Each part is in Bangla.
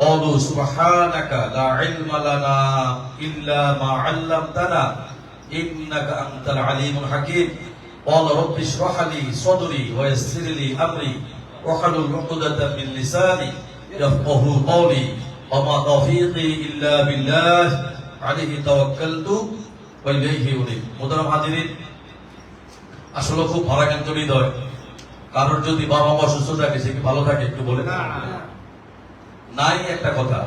قالوا سبحانك لا علم لنا إلا ما علمتنا إنك أنت العليم الحكيم قال رب اشرح لي صدري ويسر لي أمري واحلل عقدة من لساني يفقهوا قولي وما توفيقي إلا بالله عليه توكلت وإليه أنيب মোহতারাম হাজিরিন আসলে খুব ভারাক্রান্ত হৃদয় কারোর যদি বাবা মা অসুস্থ থাকে সে কি ভালো থাকে একটু বলে নাই একটা কথা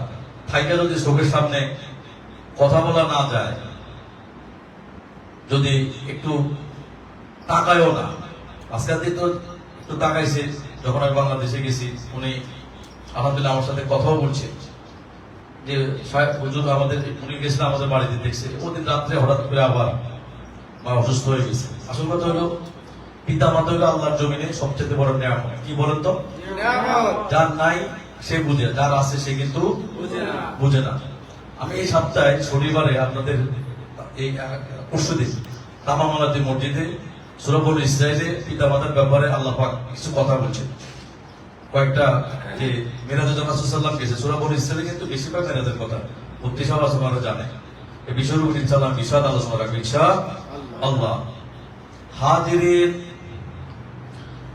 থাইকা যদি চোখের সামনে কথা বলা না যায় যদি একটু তাকায়ও না আজকাল দিন তো একটু তাকাইছে যখন আমি বাংলাদেশে গেছি উনি আলহামদুলিল্লাহ আমার সাথে কথাও বলছে যে হুজুর আমাদের উনি গেছিলেন আমাদের বাড়িতে দেখছে ওদিন রাত্রে হঠাৎ করে আবার মা অসুস্থ হয়ে গেছে আসল কথা হলো পিতা মাতা হলো আল্লাহর জমিনে সবচেয়ে বড় নিয়ামত কি বলেন তো যার নাই সে বুঝে যার আছে সে কিন্তু বুঝে না আমি এই সপ্তাহে শনিবারে আপনাদের এই পরশুদিন তামামালাতি মসজিদে সূরা বনী ইসরাঈলে পিতা মাতার ব্যাপারে আল্লাহ পাক কিছু কথা বলছেন কয়েকটা যে মিরাজে রাসূল সাল্লাল্লাহু আলাইহি ওয়াসাল্লাম গেছে সূরা বনী ইসরাঈলে কিন্তু বেশিরভাগ মিরাজের কথা প্রত্যেক সবার জানে এই বিষয়ের উপর ইনশাআল্লাহ বিশদ আলোচনা রাখবো ইনশাআল্লাহ হাজিরিন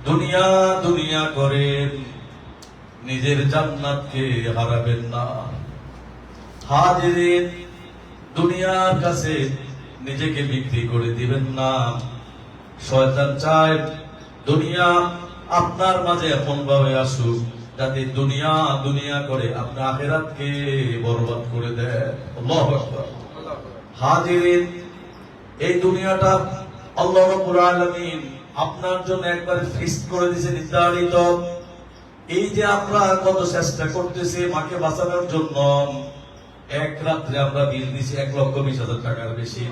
দুনিয়া দুনিয়া করেন নিজের জান্নাতকে হারাবেন না হাজিরিন দুনিয়ার কাছে নিজেকে বিক্রি করে দিবেন না শয়তান চায় দুনিয়া আপনার মাঝে এমন ভাবে আসুক যাতে দুনিয়া দুনিয়া করে আপনার আখিরাতকে বরবাদ করে দেয় আল্লাহু আকবার হাজিরিন এই দুনিয়াটা আল্লাহ রাব্বুল আলামিন আপনার জন্য একবার ফিক্স করে দিয়েছে নির্ধারিত এই যে আমরা কত চেষ্টা করতেছি মাকে বাঁচানোর জন্য এক রাত্রে আমরা বিল দিছি 1,20,000 টাকার বেশি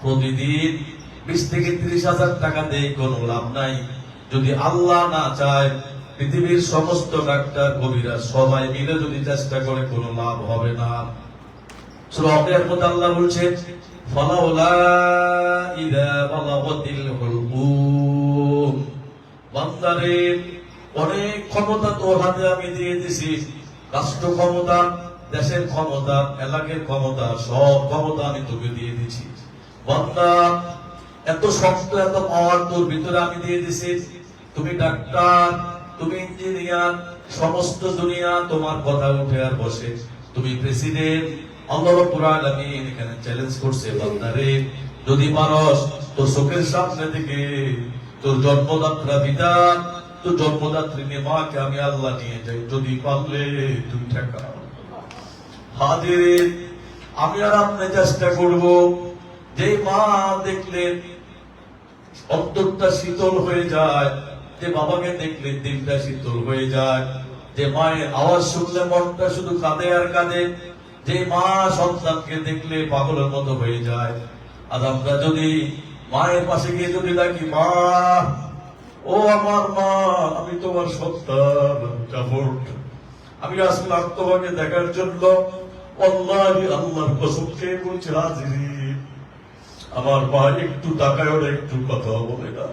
প্রতিদিন 20 থেকে 30,000 টাকা দিয়ে কোনো লাভ নাই যদি আল্লাহ না চায় পৃথিবীর সমস্ত ডাক্তার কবিরা সবাই মিলে যদি চেষ্টা করে কোনো লাভ হবে না সূরা আল-কারিমের মধ্যে আল্লাহ বলছেন ফালাউলা ইযা বালাগাতিল হুলকুম বান্দারে অনেক ক্ষমতা তোর হাতে আমি দিয়ে দিছি রাষ্ট্র ক্ষমতা দেশের ক্ষমতা এলাকার ক্ষমতা সব ক্ষমতা আমি তোকে দিয়ে দিছি বান্দা এত শক্ত এত পাওয়ার তোর ভিতরে আমি দিয়ে দিছি তুমি ডাক্তার তুমি ইঞ্জিনিয়ার সমস্ত দুনিয়া তোমার কথা উঠে আর বসে তুমি প্রেসিডেন্ট আল্লাহ রাব্বুল আলামিন এখানে চ্যালেঞ্জ করছে বান্দারে যদি পারস তোর চোখের সামনে থেকে তোর জন্মদাত্রা পিতা তোর জন্মদাত্রী মাকে আমি আল্লাহ নিয়ে যাই যদি পারলে তুমি ঠেকাও হাজিরিন আমি আর আপনি চেষ্টা করব যে মা দেখলে অন্তরটা শীতল হয়ে যায় যে বাবাকে দেখলে দিলটা শীতল হয়ে যায় যে মায়ের আওয়াজ শুনলে মনটা শুধু কাঁদে আর কাঁদে যে মা সন্তানকে দেখলে পাগলের মতো হয়ে যায় আর আমরা যদি মায়ের পাশে গিয়ে যদি ডাকি মা ও আমার মা আমি তোমার সন্তান আমি আসলাম তোমাকে দেখার জন্য আল্লাহি আল্লাহর কসম খেয়ে বলছি হাজিরিন আমার মা একটু তাকায় না একটু কথা বলে না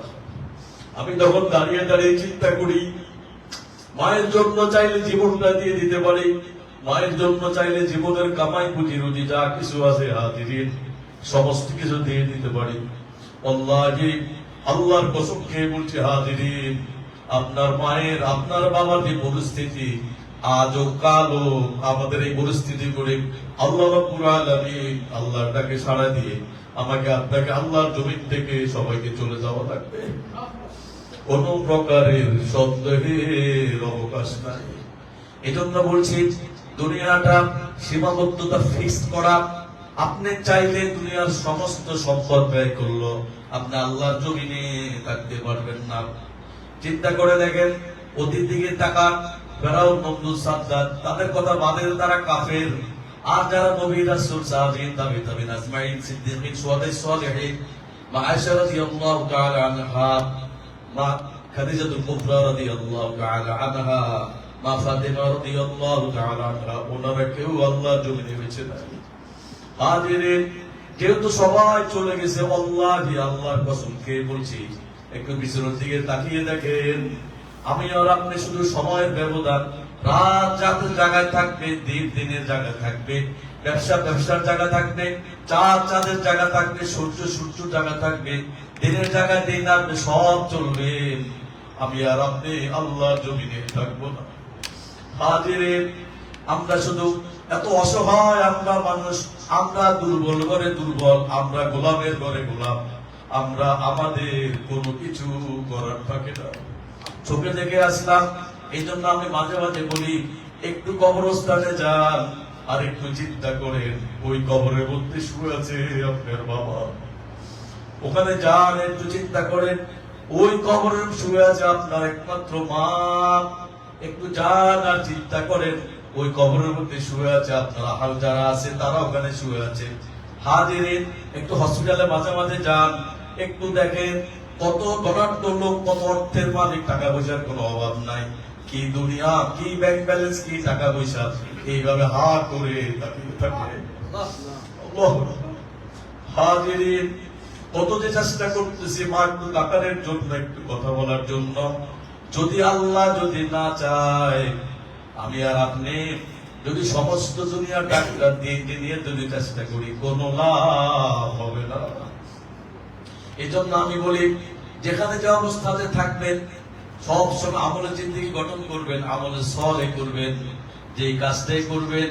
আমি তখন দাঁড়িয়ে দাঁড়িয়ে চিন্তা করি মায়ের জন্য চাইলে জীবনটা দিয়ে দিতে পারি মায়ের জন্য চাইলে জীবনের কামাই পুঁজি রুজি যা কিছু আছে হাজিরিন সমস্ত কিছু দিয়ে দিতে পারি আল্লাহি আল্লাহর কসম খেয়ে বলছি হাজিরিন আপনার মায়ের আপনার বাবার যে পরিস্থিতি আজও কালো আমাদের এই পরিস্থিতি করে আল্লাহ রাব্বুল আলামিন আল্লাহর ডাকে সাড়া দিয়ে আমাকে আপনাকে আল্লাহর জমিন থেকে সবাইকে চলে যাওয়া লাগবে কোন প্রকারের সন্দেহের অবকাশ নাই এজন্য বলছি দুনিয়াটা সীমাবদ্ধতা ফিক্স করা আপনি চাইলে দুনিয়ার সমস্ত সম্পদ ব্যয় করলো আপনি আল্লাহর জমিনে থাকতে পারবেন না চিন্তা করে দেখেন অতীত দিকে তাকান ফেরাউন নমরুদ সাদ্দাত তাদের কথা বাদের তারা কাফের আর যারা নবী রাসূল সাহাবীন তাবিঈন আজমাইন সিদ্দিকিন শুহাদায়ে সালেহিন মা আয়েশা রাদিয়াল্লাহু তাআলা আনহা মা খাদিজাতুল কুবরা রাদিয়াল্লাহু তাআলা আনহা মা ফাতিমা রাদিয়াল্লাহু তাআলা আনহা ওনারা কেউ আল্লাহর জমিনে বেঁচে নাই হাজিরিন যেহেতু সবাই চলে গেছে আল্লাহি আল্লাহর কসম খেয়ে বলছি একটু পিছনের দিকে তাকিয়ে দেখেন আমি আর আপনি শুধু সময়ের ব্যবধান রাত রাতের জায়গায় থাকবে, দিন দিনের জায়গায় থাকবে, ব্যবসা ব্যবসার জায়গা থাকবে, চাঁদ চাঁদের জায়গা থাকবে, সূর্য সূর্যের জায়গা থাকবে, দিনের জায়গায় দিন আসবে, সব চলবে। আমি আর আপনি আল্লাহর জমিনে থাকবো না। হাজিরিন, আমরা শুধু এত অসহায়, আমরা মানুষ, আমরা দুর্বল ঘরে দুর্বল, আমরা গোলামের ঘরে গোলাম, আমরা আমাদের কোনো কিছু করার থাকে না। চোখে দেখে আসলাম, এই জন্য আমি মাঝে মাঝে বলি, একটু কবরস্থানে যান আর একটু চিন্তা করেন, ওই কবরের মধ্যে শুয়ে আছে আপনার বাবা। ওখানে যান, একটু চিন্তা করেন, ওই কবরে শুয়ে আছে আপনার একমাত্র মা। একটু যান আর চিন্তা করেন, ওই কবরের মধ্যে শুয়ে আছে আপনার আহাল যারা আছে, তারা ওখানে শুয়ে আছে। হাজিরিন, একটু হসপিটালে মাঝে মাঝে যান, একটু দেখেন কত ধনাঢ্য লোক, কত অর্থের মালিক, টাকা পয়সার কোনো অভাব নাই, কি দুনিয়া, কি ব্যাংক ব্যালেন্স, কি টাকা পয়সা, এইভাবে হা করে তাকিয়ে থাকে। হাজিরিন, কত যে চেষ্টা করতেছি মা একটু তাকানোর জন্য, একটু কথা বলার জন্য। যদি আল্লাহ যদি না চায়, আমি আর আপনি যদি সমস্ত দুনিয়ার ডাক্তার দিয়ে নিয়ে যদি চেষ্টা করি, কোনো লাভ হবে না। এই জন্য আমি বলি, যেখানে যে অবস্থাতে থাকবেন, সব সময় আমলের জিন্দেগি গঠন করবেন, আমলের সলে করবেন, যে কাজটাই করবেন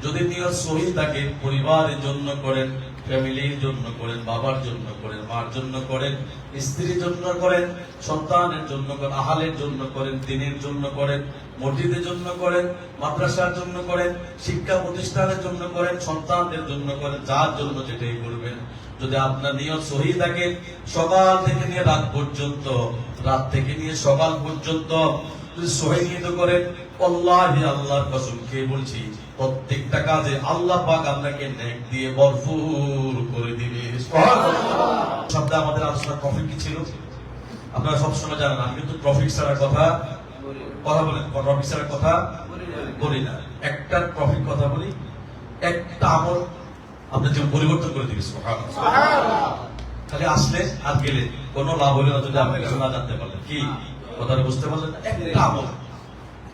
যদি নিয়ত সহি থাকে, পরিবারের জন্য করেন, ফ্যামিলির জন্য করেন, বাবার জন্য করেন, মার জন্য করেন, স্ত্রীর জন্য করেন, সন্তানের জন্য করেন, আহালের জন্য করেন, দিনের জন্য করেন, মসজিদের জন্য করেন, মাদ্রাসার জন্য করেন, শিক্ষা প্রতিষ্ঠানের জন্য করেন, সন্তানদের জন্য করেন, যার জন্য যেটাই করবেন, যদি আপনার নিয়ত সহি থাকে, সকাল থেকে নিয়ে রাত পর্যন্ত, রাত থেকে নিয়ে সকাল পর্যন্ত যদি সহি নিয়ত করেন, আল্লাহি আল্লাহর কসম খেয়ে বলছি, প্রত্যেকটা কাজে আল্লাহ পাক আপনাকে নেক দিয়ে ভরপুর করে দিবে। সুবহানাল্লাহ। সপ্তাহে আমাদের আলোচনার টপিক কি ছিল আপনারা সবসময় জানেন, আমি কিন্তু টপিক ছাড়া কথা বলেন, টপিক ছাড়া কথা বলি না। একটা টপিক কথা বলি, একটা আমল আপনার জীবন পরিবর্তন করে দিবে। সুবহানাল্লাহ। খালি আসলে আর গেলে কোনো লাভ হলো না যদি আপনি কিছু না জানতে পারলেন। কি কথাটা বুঝতে পারলেন? একটা আমল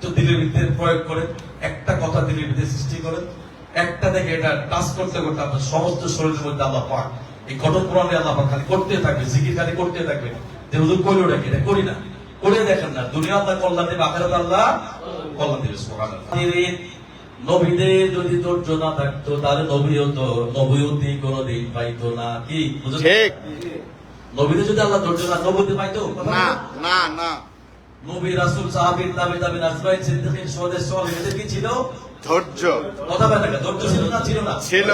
তো দিলের ভিতরে প্রয়োগ করেন, একটা কথা দিলের ভিতরে সৃষ্টি করেন, একটা দেখে এটা টাচ করতে করতে আপনার সমস্ত শরীরের মধ্যে আল্লাহ পাক এই গঠন প্রণালী আল্লাহ পাক খালি করতে থাকবে, জিকির খালি করতে থাকবে। যে হুজুর কইলো নাকি, এটা করি না, করে দেখেন না, দুনিয়া আল্লাহ কল্যাণ দেবে, আখিরাত আল্লাহ কল্যাণ দেবে। সুবহানাল্লাহ। নবীদের যদি ধৈর্য না থাকতো, তাহলে নবীয়তি কোনোদিন পাইতো না। কি ঠিক? নবীদের যদি আল্লাহ ধৈর্য না, নবীতে পাইতো না, না না। নবী রাসূল সাহাবীর তাবেঈন আজমাইন সিদ্দিকিন সুহাদায়ে সালিহিনদের কি ছিল? ধৈর্য। কথা বলে না, ধৈর্য ছিল না? ছিল না? ছিল।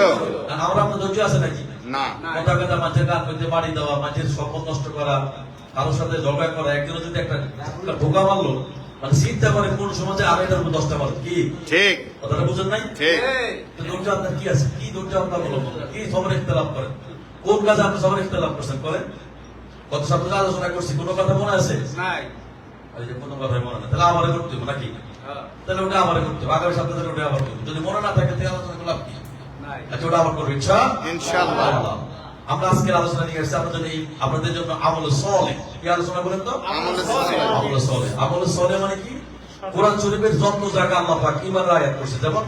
আর আমরা আপনার ধৈর্য আছে নাকি? না। কথা কথা মানুষের গান করতে বাড়ি দেওয়া, মানুষের সম্পদ নষ্ট করা, কারোর সাথে ঝগড়া করা, একজন যদি একটা ঢোকা মারলো, মানে চিন্তা করে কোন সমাজে আর এটার উপর 10টা মারো। কি ঠিক? কথাটা বুঝেন নাই? ঠিক। ধৈর্য আপনার কি আছে? কি ধৈর্য আপনার বলো, কি সবর ইখতিলাফ করেন? কোন কাজে আপনি সবর ইখতিলাফ করছেন? করেন। কত সপ্তাহে আলোচনা করছি, কোনো কথা মনে আছে? নাই। কোনো কথাই মনে না, তাহলে আমারে করতে হবে নাকি? তাহলে ওটা আমারে করতে হবে, আগামী সপ্তাহে ওটা আবার করতে, যদি মনে না থাকে তাহলে আলোচনা করলে লাভ কি? আচ্ছা, ওটা আবার করবো ইনশাআল্লাহ। আমরা আজকের আলোচনা নিয়ে এসেছি আপনাদের জন্য আমলে সালেহ। কি আলোচনা করেন তো? আমলে সালেহ। আমলে সালেহ, আমলে সালেহ মানে কি? কোরআন শরীফের যত জায়গা আল্লাহ পাক ঈমানের আয়াত করছে, যেমন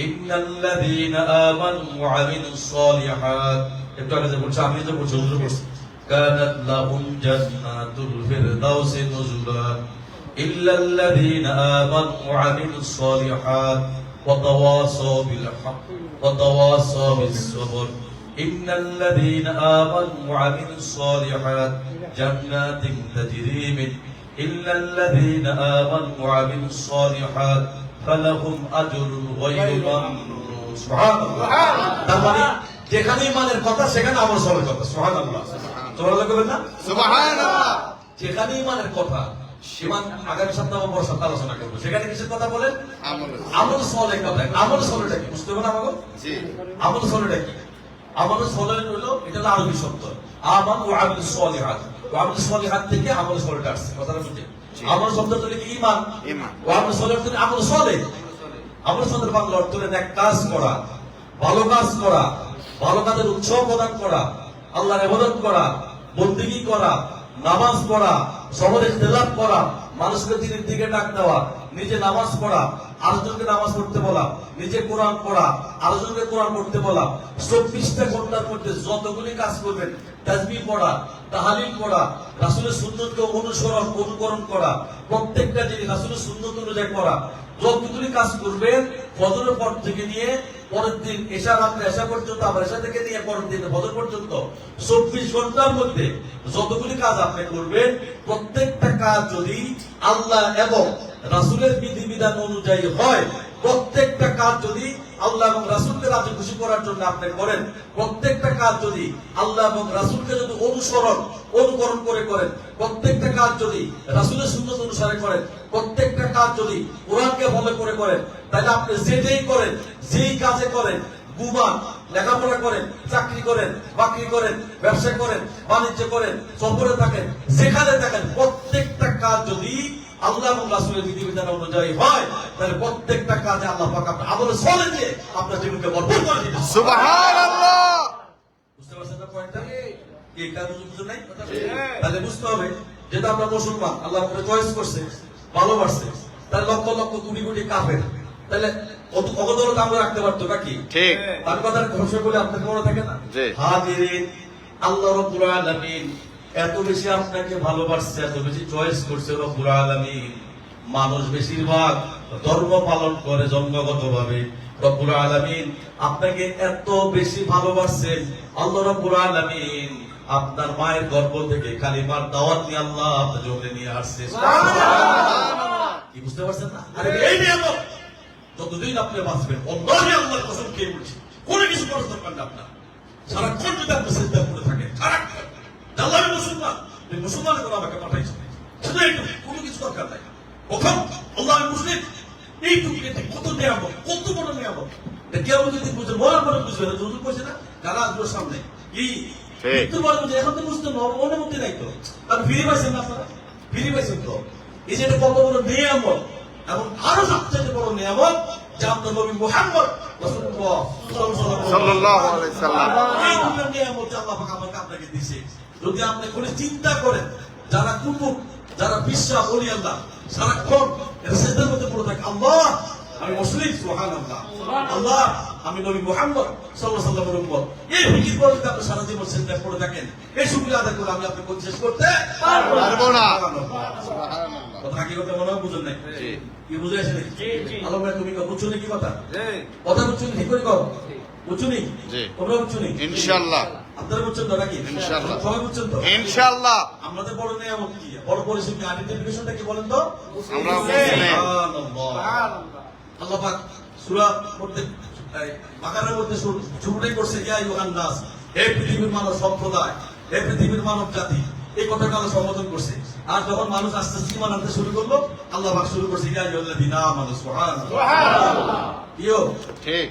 ইন্নাল্লাযীনা আমানু ওয়া আমিলুস সালিহাত, একটু আগে যে বলছে, আমি তো বলছি, হুজুর বলছি, কানাত লাহুম জান্নাতুল ফিরদাউসি নুজুলা ইল্লাল্লাযীনা আমানু ওয়া আমিলুস সালিহাত ওয়া তাওয়াসাউ বিল হক ওয়া তাওয়াসাউ বিস সবর ইন্নাল্লাযীনা আমানু ওয়া আমিলুস সালিহাত জান্নাতিন তাজরি মিন ইল্লাল্লাযীনা আমানু ওয়া আমিলুস সালিহাত ফালাহুম আজরুন গায়রু মামনুন। সুবহানাল্লাহ। তার মানে যেখানে ইমানের কথা সেখানে আমল সালের কথা। সুবহানাল্লাহ। সুবহানাল্লাহ করবেন না? সুবহানাল্লাহ। যেখানে ইমানের কথা, ইমান আগামী সপ্তাহে বড় সপ্তাহে আলোচনা করব, সেখানে কিসের কথা বলেন? আমল সালের কথা। আমল সালেহটা কি বুঝতে হবে না আমাকে? জি। আমল সালেহটা কি? আমল সালেহ হলো, এটা হলো আরবি শব্দ, আমান ওয়া আমিলুস সালিহাত। ওয়া আমিলুস সালিহাত থেকে আমল সালেহটা আসছে। কথাটা বুঝছেন? আমল শব্দটা হলো কি? ঈমান। ওয়া আমিলুস সালিহাত থেকে আমল সালেহ। আমল সালেহের বাংলা অর্থ হলো নেক কাজ করা, ভালো কাজ করা, ভালো কাজের উৎসাহ প্রদান করা, আল্লাহর ইবাদত করা, বন্দেগী করা, নামাজ পড়া, সবর ইখতিলাফ করা, মানুষকে দিনের দিকে ডাক দেওয়া, নিজে নামাজ পড়া, আরেকজনকে নামাজ পড়তে বলা, নিজে কোরআন পড়া, আরেকজনকে কোরআন পড়তে বলা, 24টা ঘন্টার মধ্যে যতগুলি কাজ করবেন, তাসবিহ পড়া, তাহলিল পড়া, রাসূলের সুন্নতকে অনুকরণ করা, প্রত্যেকটা জিনিস রাসূলের সুন্নত অনুযায়ী করা, যতগুলি কাজ করবেন ফজরের পর থেকে নিয়ে পরের দিন এশা পর্যন্ত, আবার এশা থেকে নিয়ে পরের দিন ফজর পর্যন্ত 24 ঘন্টার মধ্যে যতগুলি কাজ আপনি করবেন, প্রত্যেকটা কাজ যদি আল্লাহ এবং রাসূলের বিধিবিধান অনুযায়ী হয়, প্রত্যেকটা কাজ যদি আল্লাহ এবং রাসূলকে রাজি খুশি করার জন্য আপনি করেন, প্রত্যেকটা কাজ যদি আল্লাহ এবং রাসূলকে যদি অনুকরণ করে করেন, প্রত্যেকটা কাজ যদি রাসূলের সুন্নাত অনুসারে করেন, প্রত্যেকটা কাজ যদি কোরআনকে ফলো করে করেন, তাহলে আপনি যেটাই করেন, যেই কাজে করেন, ঘুমান, লেখাপড়া করেন, চাকরি করেন, বাকরি করেন, ব্যবসা করেন, বাণিজ্য করেন, সফরে থাকেন, যেখানে থাকেন, প্রত্যেকটা কাজ যদি আল্লাহ এবং রাসূলের বিধিবিধান অনুযায়ী হয়, তাহলে প্রত্যেকটা কাজে আল্লাহ পাক আপনার আমলে সলে দিয়ে আপনার জীবনকে ভরপুর করে দিবেন। সুবহানাল্লাহ। বুঝতে পারছেন না পয়েন্টটা? এই কাজ বুঝতে নাই? তাহলে বুঝতে হবে যেটা আমরা মুসলমান, আল্লাহ আমাকে চয়েস করছে, ভালোবাসছে, তাহলে লক্ষ লক্ষ কোটি কোটি কাফের, তাহলে অগদরত আমরা রাখতে পারতো নাকি? ঠিক। তার কথা ঘোষণা করলে আপনাকে মনে থাকে না? হাজিরিন, আল্লাহ রাব্বুল আলামিন এত বেশি আপনাকে ভালোবাসছে, এত বেশি চয়েস করছে রব্বুল আলামিন। মানুষ বেশিরভাগ ধর্ম পালন করে জন্মগতভাবে, রব্বুল আলামিন আপনাকে এত বেশি ভালোবাসছেন, আল্লাহ রব্বুল আলামিন আপনার মায়ের গর্ভ থেকে কালিমার দাওয়াত নিয়ে আল্লাহ আপনার জমিনে নিয়ে আসছে। কি বুঝতে পারছেন না? আরে এই নিয়ামত যতদিন আপনি বাঁচবেন, আল্লাহই আল্লাহর কসম খেয়ে বলছি, কোনো কিছু করার দরকার না আপনার। সারাক্ষণ যদি আপনি চিন্তা করে থাকেন, সারাক্ষণ আল্লাহ মুসলমান, এই মুসলমানের করে আমাকে পাঠাইছে, শুধু এইটুকু, কোনো কিছু দরকার নাই। কখন আল্লাহ মুসলিম, এইটুকু কত নিয়ামত, কত বড় নিয়ামত, কেউ যদি বুঝে মরার পরে বুঝবে না। যুদ্ধ করছে না যারা আসবে সামনে, কি মৃত্যুর পরে বুঝে, এখন তো বুঝতে অনুমতি নাই তো, কারণ ফিরে পাইছেন না আপনারা, ফিরে পাইছেন তো। এই যে কত বড় নিয়ামত, এবং আরো সবচেয়ে বড় নিয়ামত যে আপনার নবী মুহাম্মদ রাসূলুল্লাহ সাল্লাল্লাহু আলাইহি সাল্লাম, এই দুটো নিয়ামত আল্লাহ পাক আমাকে আপনাকে দিয়েছে। যদি আপনি করে চিন্তা করেন, যারা কুকুর, যারা বিশ্বাস ওলি আল্লাহ সারাক্ষণ সিজদার মধ্যে পড়ে থাকে, আল্লাহ আমি মুসলিম, সুবহানাল্লাহ, আল্লাহ আমি নবী মুহাম্মদ সাল্লাল্লাহু আলাইহি ওয়াসাল্লামের উম্মত, এই ফিকির করে যদি আপনি সারা জীবন সিজদায় পড়ে থাকেন, এই শুকরিয়া আদায় করে আমি আপনাকে শেষ করতে পারবো না। সুবহানাল্লাহ। কথা কি কথা মনে হয় বুঝেন নাই? কি বুঝে আসে নাকি? আলো ভাই তুমি বুঝছো নাকি কথা? কথা বুঝছো ঠিক করে কও, বুঝছো নি? তোমরা বুঝছো নি? ইনশাআল্লাহ। আপনারা বুঝছেন তো নাকি? ইনশাআল্লাহ। সবাই বুঝছেন তো? ইনশাআল্লাহ। আমাদের বড় নিয়ামত কি? বড় পরিস্থিতি আইডেন্টিফিকেশনটা কি বলেন তো? আমরা মুসলিম। সুবহানাল্লাহ। আল্লাহ পাক সূরা মধ্যে বাকারার মধ্যে শুরুটাই করছে, ইয়া আইয়ুহান নাস, হে পৃথিবীর মানব সম্প্রদায়, হে পৃথিবীর মানব জাতি, এই কথাটা আল্লাহ সম্বোধন করছে। আর যখন মানুষ আস্তে আস্তে ঈমান আনতে শুরু করলো, আল্লাহ পাক শুরু করছে, ইয়া আইয়ুহাল্লাযীনা আমানু, সুবহানাল্লাহ। ইয়ো ঠিক।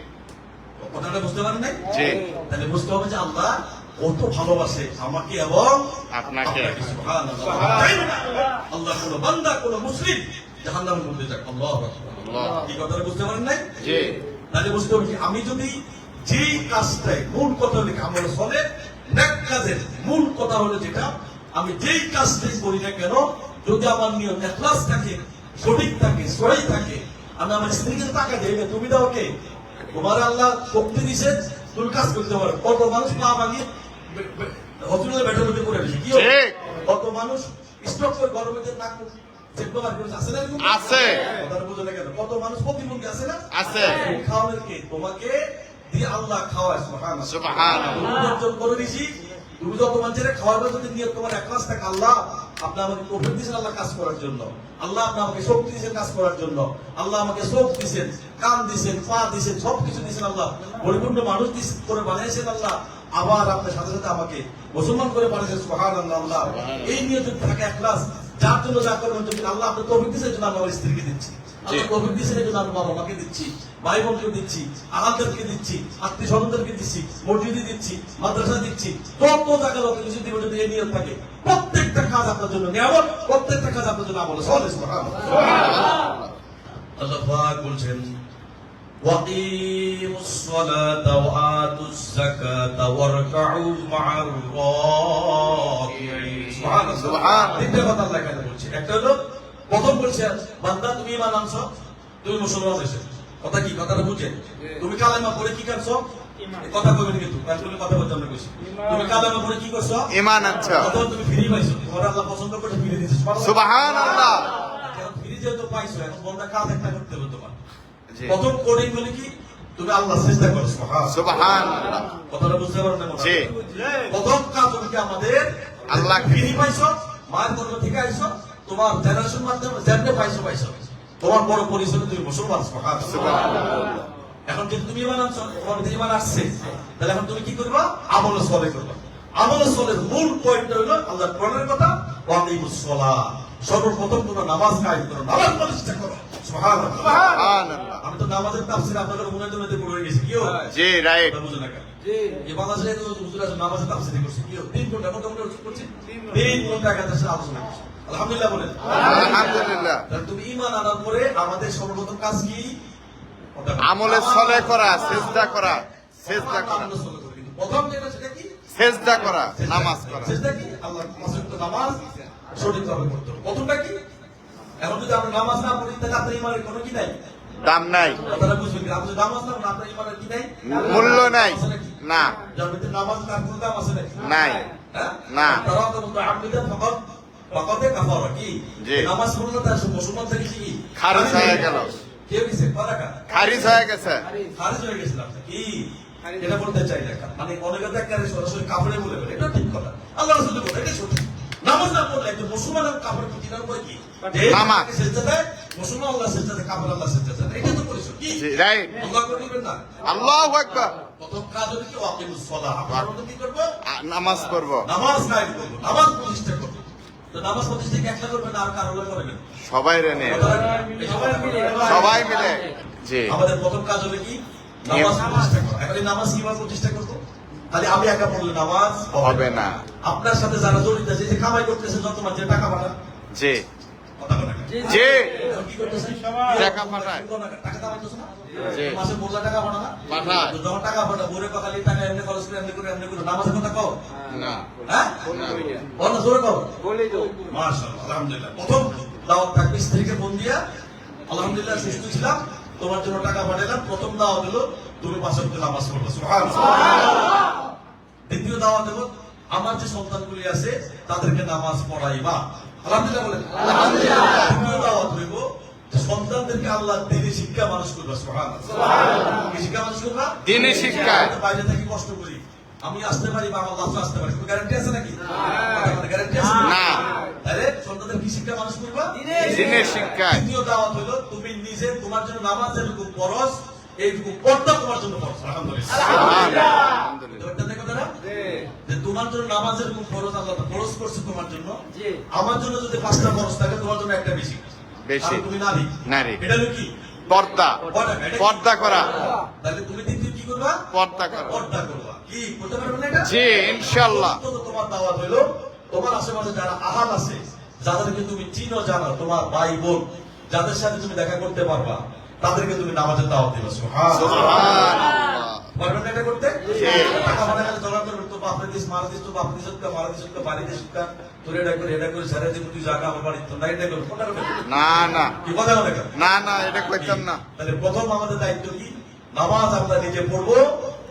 কথাটা বুঝতে পারেন নাই? জি। তাহলে বুঝতে হবে যে আল্লাহ কত ভালোবাসে আমাকে এবং আপনাকে। সুবহানাল্লাহ। তাই না? আল্লাহ কোন বান্দা, কোন মুসলিম জাহান্নামের মধ্যে যাক, আল্লাহু আকবার। এই কথাটা বুঝতে পারেন নাই? জি। তাহলে বুঝতে হবে যে আমি যদি যেই কাজটাই, মূল কথা হলে আমার চলে নেক কাজের মূল কথা হলো যেটা, আমি যেই কাজটাই করি না কেন, যদি আমার নিয়ম ইখলাস থাকে, সঠিক থাকে, সহি থাকে, আমি আমার স্ত্রীকে টাকা দেই না, তুমি দাও কে? তোমার আল্লাহ শক্তি দিছে, তুমি কাজ করতে পারো। কত মানুষ পা ভাঙিয়ে হসপিটালে বেটার মধ্যে করে দিচ্ছে, কি কত মানুষ স্ট্রোক করে গরমে নাক আছে না? আছে। কথাটা বুঝে না কেন? কত মানুষ প্রতিবন্ধী আছে না? আছে। খাওয়ানোর কে? তোমাকে দিয়ে আল্লাহ খাওয়ায়, সুবহানাল্লাহ। সুবহানাল্লাহ। উপার্জন করে দিছি, তুমি যত মানুষের খাওয়াবে, যদি নিয়ত তোমার ইখলাস থাকে, আল্লাহ আপনি আমাকে তৌফিক দিয়েছেন আল্লাহ কাজ করার জন্য, আল্লাহ আপনি আমাকে শক্তি দিয়েছেন কাজ করার জন্য, আল্লাহ আমাকে চোখ দিয়েছেন, কান দিয়েছেন, পা দিয়েছেন, সবকিছু দিয়েছেন আল্লাহ, পরিপূর্ণ মানুষ করে বানিয়েছেন আল্লাহ, আবার আপনার সাথে সাথে আমাকে মুসলমান করে বানিয়েছেন, সুবহানাল্লাহ। আল্লাহ এই নিয়ে যদি থাকে ইখলাস, যার জন্য যা করবেন, যদি আল্লাহ আপনার তৌফিক দিয়েছেন, জন্য আমি আমার স্ত্রীকে দিচ্ছি, আল্লাহ তৌফিক দিয়েছেন এই জন্য আমি বাবা মাকে দিচ্ছি, ভাই বোনকে দিচ্ছি, আত্মীয়দেরকে দিচ্ছি, আত্মীয় স্বজনদেরকে দিচ্ছি, মসজিদে দিচ্ছি, মাদ্রাসা দিচ্ছি, যত জায়গা যত কিছু দিব, যদি এই নিয়ত থাকে, প্রত্যেকটা কাজ আপনার জন্য নিয়ামত, প্রত্যেকটা কাজ আপনার জন্য আমল। সুবহানাল্লাহ। আল্লাহ পাক বলছেন, ওয়াকিমুস সালাতা ওয়া আতুজ যাকাতা ওয়ারকাউ মা'আর রাকিঈন। সুবহানাল্লাহ। তিনটা কথা আল্লাহ এখানে বলছে। একটা হলো প্রথম বলছে বান্দা তুমি ঈমান আনছো, তুমি মুসলমান হয়েছে। কথা কি? কথাটা বুঝে তুমি কালেমা পড়ে কি করছো? কথা কইবেন কিন্তু আসলে কথা বলতে আমরা কইছি। তুমি কালেমা পড়ে কি করছো? ঈমান আনছো। অথবা তুমি ফ্রি পাইছো, তোমার আল্লাহ পছন্দ করে ফ্রি দিয়েছে। সুবহানাল্লাহ। এখন ফ্রি যেহেতু পাইছো, এখন বন্দা কাজ একটা করতে হবে তোমার। জি। প্রথম কোডিং বলে কি? তুমি আল্লাহ সিজদা করো। সুবহানাল্লাহ। কথাটা বুঝতে পারো না? জি। প্রথম কাজ হলো কি আমাদের আল্লাহ ফ্রি পাইছো, মায়ের গর্ভ থেকে আইছো, তোমার জেনারেশন মাধ্যমে যেমনে পাইছো তোমার বড় পরিচয় তুমি মুসলমান। সুবহানাল্লাহ। এখন যদি তুমি ঈমান আনছো, তোমার ভিতরে ঈমান আসছে, তাহলে এখন তুমি কি করবা? আমল সলে করবা। আমল সলের মূল পয়েন্ট হলো আল্লাহর কোরআনের কথা, ওয়াকিমুস সালাহ। সর্বপ্রথম তোমরা নামাজ কায়েম করো, নামাজ প্রতিষ্ঠা করো। সুবহানাল্লাহ। সুবহানাল্লাহ। আমি তো নামাজের তাফসীর আপনাদের মনে পড়ে গেছি। কি হলো? জি, রাইট। কথা বুঝে না কেন? এই বাংলাদেশে তো হুজুর আছে নামাজের তাফসীর করছে। কি হলো? 3 ঘন্টা মোটামুটি করছি। 3 ঘন্টা একাধারে সাথে আলোচনা করছি। আলহামদুলিল্লাহ বলেন। আলহামদুলিল্লাহ। তাহলে তুমি ঈমান আনার পরে আমাদের সর্বপ্রথম কাজ কি? আমলে সলে করা, সিজদা করা, সিজদা করা, প্রথম যেটা সেটা কি? সিজদা করা, নামাজ করা। সেটা কি? আল্লাহর পাঁচওয়াক্ত নামাজ সঠিকভাবে পড়তে হবে। প্রথমটা কি? এখন যদি আমরা নামাজ না পড়ি তাহলে আপনার ঈমানের কোনো কি নাই? দাম নাই, কথাটা বুঝবেন কি? আপনি যদি নামাজ না পড়েন আপনার ঈমানের কি নাই? মূল্য নাই। না, যার ভিতরে নামাজ তার কোনো দাম আছে নাকি? নাই। হ্যাঁ? না। তারা তো বলতো আমিদা ফাকাত ফাকাতে কাফারা। কি? জি। নামাজ পড়লে তার মুসলমান থেকে কি? খারিজ হয়ে গেল। কে হইছে? ফারাকা। খারিজ হয়ে গেছে। খারিজ হয়ে গেছিল আপনি। কি? এটা বলতে চাই না। মানে অনেকে তো একেবারে সরাসরি কাফেরে বলে ফেলে। এটা ঠিক কথা। আল্লাহ রাসূল বলে এটা সঠিক। নামাজ না পড়লে একজন মুসলমান আর কাফের কি চিনার উপায় কি? নামাজ। সেজদা দেয়, মুসলমান আল্লাহ সেজদা দেয়, কাফের আল্লাহ সেজদা দেয়। এটা তো পরিচয়। কি? জি, রাইট। আল্লাহ করে দিবেন না। আল্লাহু আকবার। প্রথম কাজ হলো কি? ওয়াকিমুস সালাহ। আমরা মধ্যে কি করব? নামাজ পড়বো। নামাজ কায়েম করব, নামাজ প্রতিষ্ঠা করব। তো নামাজ প্রতিষ্ঠা কি একলা করবেন না আর কারো হলে করবেন? সবাই রেনে, সবাই মিলে। জি। আমাদের প্রথম কাজ হলো কি? নামাজ প্রতিষ্ঠা করা। এখন এই নামাজ কিভাবে প্রতিষ্ঠা করবো? খালি আমি একা পড়লে নামাজ হবে না। আপনার সাথে যারা জড়িত আছে, যে কামাই করতেছে, যত মানুষ যে টাকা পাঠান, জি, কথা বলে না। জি। এখন কি করতেছে? টাকা পাঠায়। টাকা কামাইতেছে না? জি। মাসে বললা টাকা পাঠা না? পাঠায়। তো যখন টাকা পাঠা, বলে খালি টাকা এমনি খরচ করে, এমনি করে নামাজের কথা কও। না, হ্যাঁ? না। বল না, জোরে কও। মাশাআল্লাহ, আলহামদুলিল্লাহ। প্রথম দাওয়াত থাকবে স্ত্রীকে ফোন দিয়া, আলহামদুলিল্লাহ সুস্থ ছিলাম, তোমার জন্য টাকা পাঠালাম। প্রথম দাওয়াত হলো তুমি 5 ওয়াক্ত নামাজ পড়বে। সুবহানাল্লাহ। দ্বিতীয় দাওয়াত হলো আমার যে সন্তানগুলি আছে তাদেরকে নামাজ পড়াইবা। আলহামদুলিল্লাহ বলেন। আলহামদুলিল্লাহ। তৃতীয় দাওয়াত হইব যে সন্তানদেরকে আল্লাহ দ্বীনি শিক্ষা মানুষ করবে। সুবহানাল্লাহ। কি শিক্ষা মানুষ করবা? দ্বীনি শিক্ষা। আমি তো বাইরে থেকে কষ্ট করি, আমি আসতে পারি বা আমার বাচ্চা আসতে পারি, কোনো গ্যারান্টি আছে নাকি? গ্যারান্টি আছে না। তাহলে সন্তানদের কি শিক্ষা মানুষ করবা? দ্বীনি শিক্ষা। তৃতীয় দাওয়াত হলো তুমি নিজে তোমার জন্য নামাজ যেটুকু ফরজ, এইটুকু পর্দা তোমার জন্য ফরজ। আলহামদুলিল্লাহ। আলহামদুলিল্লাহ। এটা দেখো তারা? যে তোমার জন্য নামাজ যেরকম ফরজ, আল্লাহ তো ফরজ করছে তোমার জন্য। আমার জন্য যদি 5টা ফরজ থাকে, তোমার জন্য একটা বেশি। বেশি। কারণ তুমি নারী। নারী। এটা হলো কি? পর্দা, পর্দা করা। তাহলে তুমি দ্বিতীয় কি করবা? পর্দা করা। পর্দা করবা। কি করতে পারবে না এটা? জি, ইনশাআল্লাহ। চতুর্থ তোমার দাওয়াত হলো তোমার আশেপাশে যারা আহাল আছে, যাদেরকে তুমি চিনো জানো, তোমার ভাই বোন, যাদের সাথে তুমি দেখা করতে পারবা, তাদেরকে তুমি নামাজের দাওয়াত দিবে। সুবহানাল্লাহ। পারবেন না এটা করতে? জি। টাকা মানে খালি জমা করবে, তো বাপরে দিস, মারা দিস, তো বাপরে দিস, তো মারা দিস, তো বাড়ি দিস, তোর এটা করে ছেড়ে দিব, তুই জায়গা আমার বাড়ি, তো না এটা করবে, কোনটা করবে? না, না, কি কথা বলে কেন? না, না, এটা কইতাম না। তাহলে প্রথম আমাদের দায়িত্ব কি? নামাজ আমরা নিজে পড়বো,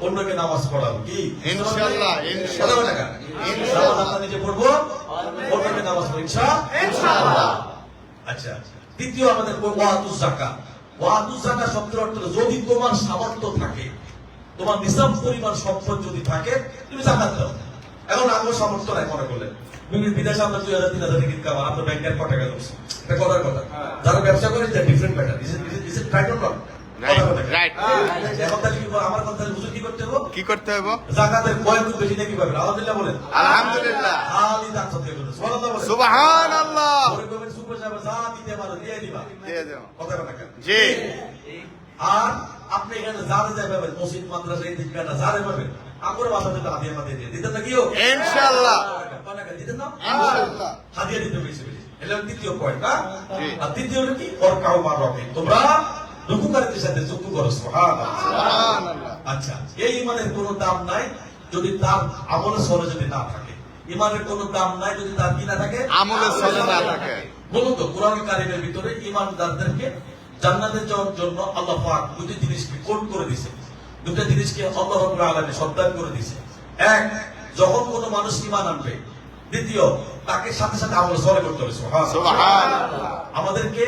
অন্যকে নামাজ পড়াবো। কি? ইনশাআল্লাহ, কথা বলে কেন? ইনশাআল্লাহ। নামাজ আমরা নিজে পড়বো, অন্যকে নামাজ পড়বো। ইনশাআল্লাহ। আচ্ছা, দ্বিতীয় আমাদের ওয়াতুজ যাকাত। ওয়াতুজ যাকাত শব্দের অর্থ হলো যদি তোমার সামর্থ্য থাকে, তোমার নিসাব পরিমাণ সম্পদ যদি থাকে, তুমি যাকাত দাও। এখন আমার সামর্থ্য নাই মনে করলেন, বিদেশে আমরা 2000-3000 টাকা ইনকাম, আপনার ব্যাংকের কত টাকা দিচ্ছে, এটা করার কথা। যারা ব্যবসা করে এটা different matter. Is it right or not? Right. এখন তাহলে কি আমার কথা, তাহলে হুজুর কি করতে হবে? কি করতে হবে? যাকাতের কয়েক গুণ বেশি নাকি পাবেন? আলহামদুলিল্লাহ বলেন। আলহামদুলিল্লাহ। খালি যাকাত দিয়ে বলেন। সুবহানাল্লাহ বলেন। সুবহানাল্লাহ। পরে কবেন সুপার সাহেব যা দিতে পারো দিয়ে দিবা। দিয়ে দাও। কথা কথা কেন? জি। আর আপনি এখানে যারে যাই পাবেন, মসজিদ মাদ্রাসা এই দিকটা যারে পাবেন, আগর বাসাতে হাদিয়া মাদিয়া দিয়ে দিতেন নাকিও? ইনশাআল্লাহ। দিতেন না? ইনশাআল্লাহ। হাদিয়া দিতে বেশি বেশি। এটা হলো দ্বিতীয় পয়েন্ট না? জি। আর তৃতীয় হলো কি? ওয়ারকাউ মা রাকিব। তোমরা রুকুকারীদের সাথে যুক্ত করো। সুবহানাল্লাহ। সুবহানাল্লাহ। আচ্ছা, এই ইমানের কোনো দাম নাই যদি তার আমলে সলে যদি না থাকে। ইমানের কোনো দাম নাই যদি তার কি না থাকে? আমলে সলে না থাকে। মূলত কোরআন কারিমের ভিতরে ঈমানদারদেরকে জান্নাতে যাওয়ার জন্য আল্লাহ পাক দুটি জিনিসকে কোড করে দিয়েছে, দুটো জিনিসকে আল্লাহ রাব্বুল আলামিন সত্যায়ন করে দিয়েছে। এক, যখন কোনো মানুষ ঈমান আনবে, দ্বিতীয় তাকে সাথে সাথে আমল সালেহ করতে হবে। সুবহানাল্লাহ। আমাদেরকে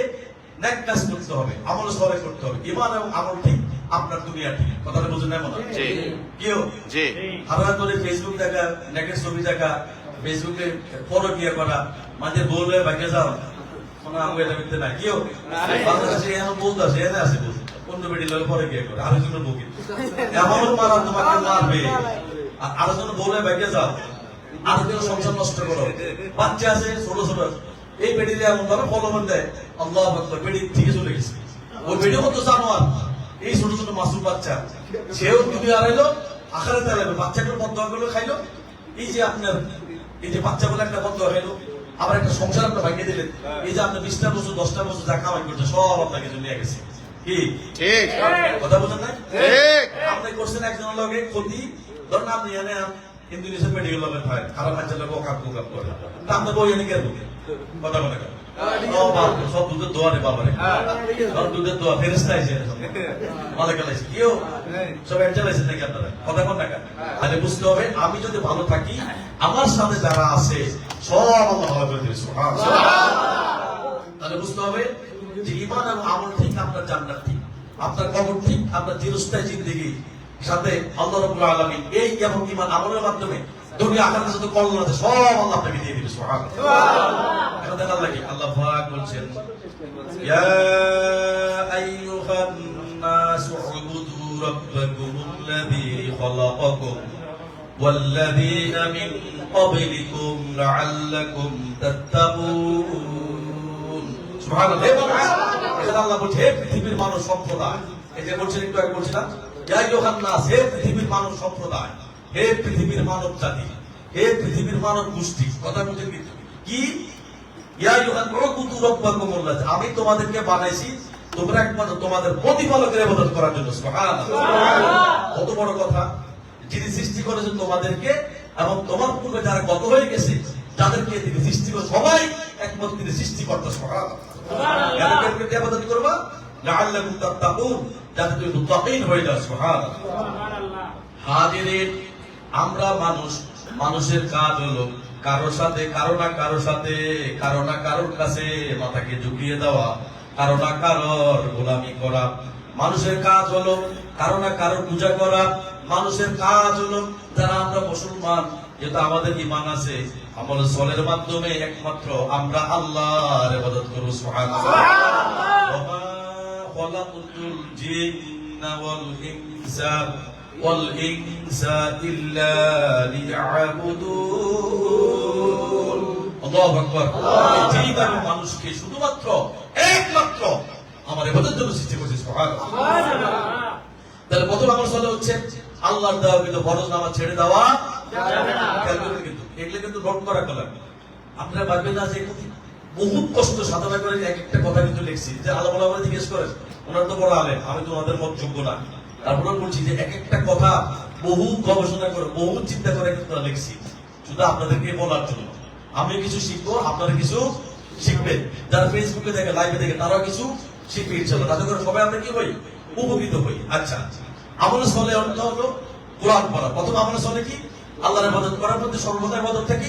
নেক কাজ করতে হবে, আমল সালেহ করতে হবে। ঈমান এবং আমল ঠিক, আপনার দুনিয়া ঠিক। কথাটা বুঝুন না মনে জি কেউ জি হারা করে ফেসবুক দেখা, নেকের ছবি দেখা, ফেসবুকে পরকিয়া করা, মাঝে বলবে ভাগ্যে যাও কোনো আঙ্গুল মিলতে না কেউ বাংলাদেশে এখন বলতেছে এনে আছে বলছে অন্য বেটি লোক পরে গিয়ে করে আলোচনা বকি এমন মারা তোমাকে মারবে, আর আলোচনা বলে ভাগ্যে যাও, আরেকজন সংসার নষ্ট করো। বাচ্চা আছে ছোট ছোট, এই বেটিতে এমন ভাবে ফলমন দেয়, আল্লাহ আকবার, বেটি থেকে চলে গেছে। ওই বেটি কত জানোয়ার, এই ছোট ছোট মাসুম বাচ্চা, সেও কিন্তু হারাইলো, আখারে চালাবে, বাচ্চাকে বন্ধ করলো খাইলো। এই যে আপনার এই যে বাচ্চা বলে একটা বন্ধ খাইলো, আবার একটা সংসার আপনার ভাঙিয়ে দিলেন। এই যে আপনার 20টা বছর 10টা বছর যা কামাই করছে সব আপনাকে নিয়ে গেছে। কি ঠিক কথা বলছেন না? ঠিক আপনি করছেন একজনের লগে ক্ষতি, ধরেন আপনি এনে ইন্দোনেশিয়ান মেডিকেল লগে থাকে, খারাপ বাচ্চা লোক ওকাপ কোকাপ করে, তা আপনার বই এনে কেন কথা বলে কেন? সব দুধের দোয়া রে বাবা রে, সব দুধের দোয়া ফেরেস্তা আছে, মালিক আলাইছে কেউ সব চালাইছে নাকি আপনারা? কথা কোন টাকা? তাহলে বুঝতে হবে আমি যদি ভালো থাকি, আমার সাথে যারা আছে সব আল্লাহ ভালো করে দিবে। সুবহানাল্লাহ। তাহলে বুঝতে হবে যে ঈমান এবং আমল ঠিক, আপনার জান্নাত ঠিক, আপনার কবর ঠিক, আপনার চিরস্থায়ী জিন্দেগি সাথে আল্লাহ রাব্বুল আলামিন এই এবং ঈমান আমলের মাধ্যমে দুনিয়া আখিরাতের সাথে কল্যাণ আছে সব আল্লাহ আপনাকে দিয়ে দিবে। সুবহানাল্লাহ। এখন দেখেন আল্লাহ কি আল্লাহ পাক বলছেন, ইয়া আইয়ুহান নাস উবুদু রাব্বাকুমুল্লাযী খালাকাকুম ওয়াল্লাযীনা মিন ক্বাবলিকুম লাআল্লাকুম তাত্তাকুন। সুবহানাল্লাহ। এখানে আল্লাহ বলছে হে পৃথিবীর মানব সম্প্রদায়, এই যে বলছেন একটু আগে বলছিলাম, ইয়া আইয়ুহান নাস, হে পৃথিবীর মানব সম্প্রদায়, হে পৃথিবীর মানব জাতি, হে পৃথিবীর মানব গোষ্ঠী। কথা বলছেন কিন্তু কি, ইয়া আইয়ুহান উবুদু রাব্বাকুমুল্লাহ, আমি তোমাদেরকে বানাইছি তোমরা একমাত্র তোমাদের প্রতিপালকের ইবাদত করার জন্য। সুবহানাল্লাহ। কত বড় কথা, যিনি সৃষ্টি করেছেন তোমাদেরকে এবং তোমার পূর্বে যারা গত হয়ে গেছে যাদেরকে তিনি সৃষ্টি করে, সবাই একমাত্র তিনি সৃষ্টিকর্তা। সুবহানাল্লাহ। এদেরকে ইবাদত করবা লাআল্লাকুম তাত্তাকুন, যাতে তুমি মুত্তাকিন হয়ে যাও। সুবহানাল্লাহ। হাজিরিন, আমরা মানুষ, মানুষের কাজ হলো কারোর সাথে কারো না কারোর কাছে মাথাকে ঝুঁকিয়ে দেওয়া, কারো না কারোর গোলামি করা। মানুষের কাজ হলো কারো না কারোর পূজা করা। মানুষের কাজ হলো যারা আমরা মুসলমান, যেটা আমাদের ঈমান আছে, আমল সলের মাধ্যমে একমাত্র আমরা আল্লাহর ইবাদত করব। সুবহানাল্লাহ। ওয়া মা খালাকুতুল জিন্না ওয়াল ইনসা ইল্লা লিয়াবুদুন। আল্লাহু আকবার। জিন এবং মানুষকে শুধুমাত্র একমাত্র আমার ইবাদতের জন্য সৃষ্টি করেছে। সুবহানাল্লাহ। তাহলে প্রথম আমল সলে হচ্ছে আল্লাহর দেওয়া কিন্তু ফরজ নামাজ ছেড়ে দেওয়া যাবে না। কিন্তু এগুলো কিন্তু নোট করা কলাম, আপনারা ভাববেন না যে বহুত কষ্ট সাধনা করে এক একটা কথা কিন্তু লিখছি, যে আল্লাহ বলা জিজ্ঞেস করেন, ওনারা তো বড় আলেম, আমি তো ওনাদের মত যোগ্য না, তারপরে বলছি যে এক একটা কথা বহু গবেষণা করে বহু চিন্তা করে কিন্তু লিখছি, শুধু আপনাদেরকে বলার জন্য। আমি কিছু শিখবো, আপনারা কিছু শিখবেন, যারা ফেসবুকে দেখে লাইভে দেখে তারাও কিছু শিখবে ইনশাআল্লাহ, তাতে করে সবাই আমরা কি হই, উপকৃত হই। আচ্ছা, আমলে সলে অর্থ হলো কোরআন পড়া। প্রথম আমলে সলে কি, আল্লাহর ইবাদত করার মধ্যে সর্বদা ইবাদত থেকে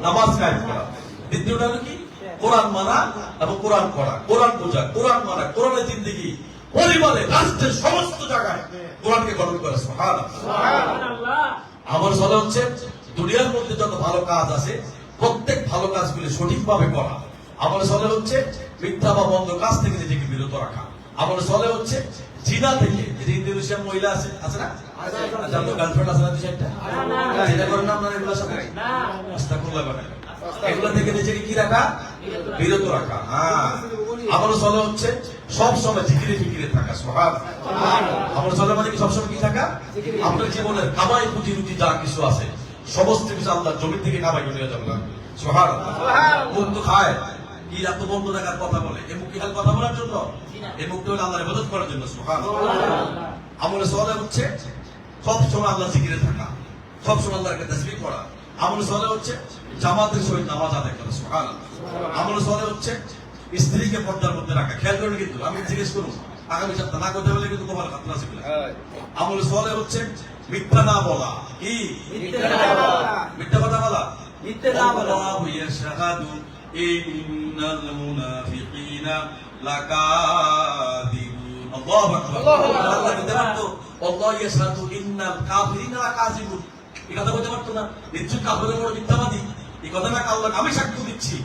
নামাজ কায়েম করা। দ্বিতীয়টা হলো কি, কোরআন মানা এবং কোরআন পড়া, কোরআন বোঝা, কোরআন মানা, কোরআনের জিন্দেগি পরিবারে রাষ্ট্রের সমস্ত জায়গায় কোরআনকে গ্রহণ করে। সুবহানাল্লাহ। আমল সলে হচ্ছে দুনিয়ার মধ্যে যত ভালো কাজ আছে প্রত্যেক ভালো কাজগুলি সঠিকভাবে করা। আমল সলে হচ্ছে মিথ্যা বা মন্দ কাজ থেকে নিজেকে বিরত রাখা। আমল সলে হচ্ছে জিনা থেকে, যে ইন্দোনেশিয়ান মহিলা আছে না, আপনার গার্লফ্রেন্ড আছে না, দুই চারটা জিনা করেন না আপনারা এগুলোর সাথে, আস্তাগফিরুল্লাহ বলেন, এগুলো থেকে নিজেকে কি রাখা, বিরত রাখা। হ্যাঁ, আমল সলে হচ্ছে সব সময় জিকিরে ফিকিরে থাকা। সুবহানাল্লাহ। আমল সলে মানে কি সবসময় কি থাকা, আপনার জীবনের কামাই পুঁজি রুটি যা কিছু আছে সমস্ত কিছু আল্লাহর জমি থেকে কামাই করে নিয়ে যাবেন। সুবহানাল্লাহ। মুখ তো খায় কি, এত বন্ধ দেখার কথা বলে, এই মুখ কি খালি কথা বলার জন্য, এই মুখটা হলো আল্লাহর ইবাদত করার জন্য। সুবহানাল্লাহ। আমলে সলে হচ্ছে সব সময় আল্লাহ জিকিরে থাকা, সব সময় আল্লাহকে তাসবিহ করা। আমলে সলে হচ্ছে জামাতের সহিত নামাজ আদায় করা। সুবহানাল্লাহ। আমল সলে হচ্ছে স্ত্রীকে পর্দার মধ্যে রাখা। খেয়াল করেন কিন্তু, আমি জিজ্ঞেস করুন আগামী সপ্তাহ না করতে পারলে কিন্তু তোমার খাতনা আছে কিনা। আমল সলে হচ্ছে মিথ্যা না বলা। কি মিথ্যা কথা বলা? আল্লাহু ইয়াশহাদু ইন্নাল মুনাফিকিনা লাকাযিবুন। আল্লাহু আকবার। আল্লাহ বলতে পারতো আল্লাহু ইয়াশহাদু ইন্নাল কাফিরিনা লাকাযিবুন, এই কথা বলতে পারতো না? নিশ্চয়ই কাফিররা বড় মিথ্যাবাদী, এই কথাটা আল্লাহ আমি সাক্ষ্য দিচ্ছি।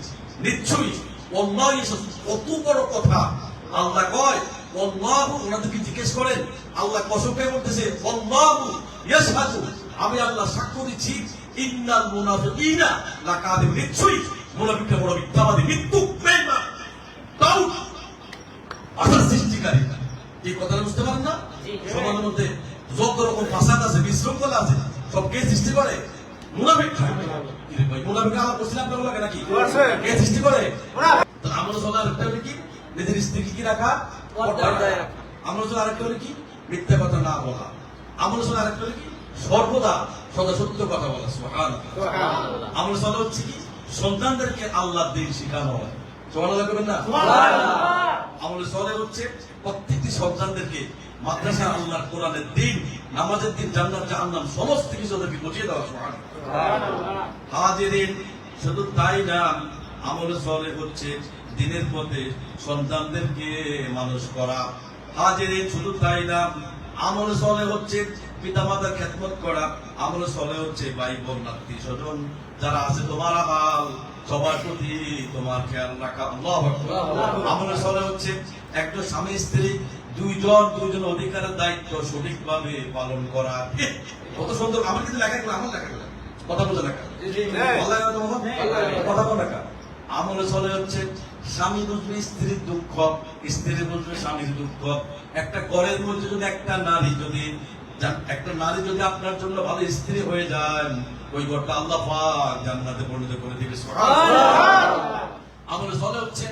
নিশ্চয়ই আল্লাহু ইয়াশহাদু, কত বড় কথা। আল্লাহ কয় আল্লাহু, ওনাদেরকে জিজ্ঞেস করেন, আল্লাহ কসম করে বলতেছে আল্লাহু ইয়াশহাদু, আমি আল্লাহ সাক্ষ্য দিচ্ছি, ইন্নাল মুনাফিকিনা লাকাযিবুন, নিশ্চয়ই মুনাফিকরা বড় মিথ্যাবাদী, মিথ্যুক, বেঈমান, দাউদ আসার সৃষ্টিকারী। এই কথাটা বুঝতে পারেন না? সমাজের মধ্যে যত রকম ফাসাদ আছে, বিশৃঙ্খলা আছে, সব কে সৃষ্টি করে? মুনাফিক। মুনাফিক আমার বলছিলাম আপনার লাগে নাকি? কে সৃষ্টি করে? আমল চলার একটা হলো কি নিজের স্ত্রীকে কি রাখা, আমল চলার আরেকটা হলো কি মিথ্যা কথা না বলা। আমল চলার আরেকটা হলো কি সর্বদা সদা সত্য কথা বলা। সুবহানাল্লাহ। আমল চলা হচ্ছে কি সন্তানদেরকে আল্লাহর দ্বীন শেখানো হয়। সুবহানাল্লাহ করবেন না? আমল চলে হচ্ছে প্রত্যেকটি সন্তানদেরকে মাদ্রাসা আল্লাহর কোরআনের দ্বীন, নামাজের দিন, জান্নাত জাহান্নাম সমস্ত কিছু ওদেরকে বুঝিয়ে দেওয়া। সুবহানাল্লাহ। হাজিরিন, শুধু তাই না, আমল চলে হচ্ছে দিনের পথে সন্তানদেরকে মানুষ করা। হাজিরিন, শুধু তাই না, আমল চলে হচ্ছে পিতামাতার খেদমত করা। আমল চলে হচ্ছে ভাই বোন আত্মীয় স্বজন যারা আছে তোমার হাল সবার প্রতি তোমার খেয়াল রাখা। আল্লাহু আকবার। আমল চলে হচ্ছে একটা স্বামী স্ত্রী দুইজন অধিকারের দায়িত্ব সঠিকভাবে পালন করা। কত সুন্দর। আমার কিন্তু লেখা গেল, আমার লেখা গেল, কথা বলতে লেখা কথা বল লেখা। আমলে চলে হচ্ছে স্বামী বুঝবে স্ত্রীর দুঃখ, স্ত্রী বুঝবে স্বামীর দুঃখ। একটা ঘরের মধ্যে যদি একটা নারী যদি আপনার জন্য ভালো স্ত্রী হয়ে যায়, ওই ঘরটা আল্লাহ পাক জান্নাতে পরিণত করে দিবে। সুবহানাল্লাহ। আমলে চলে হচ্ছে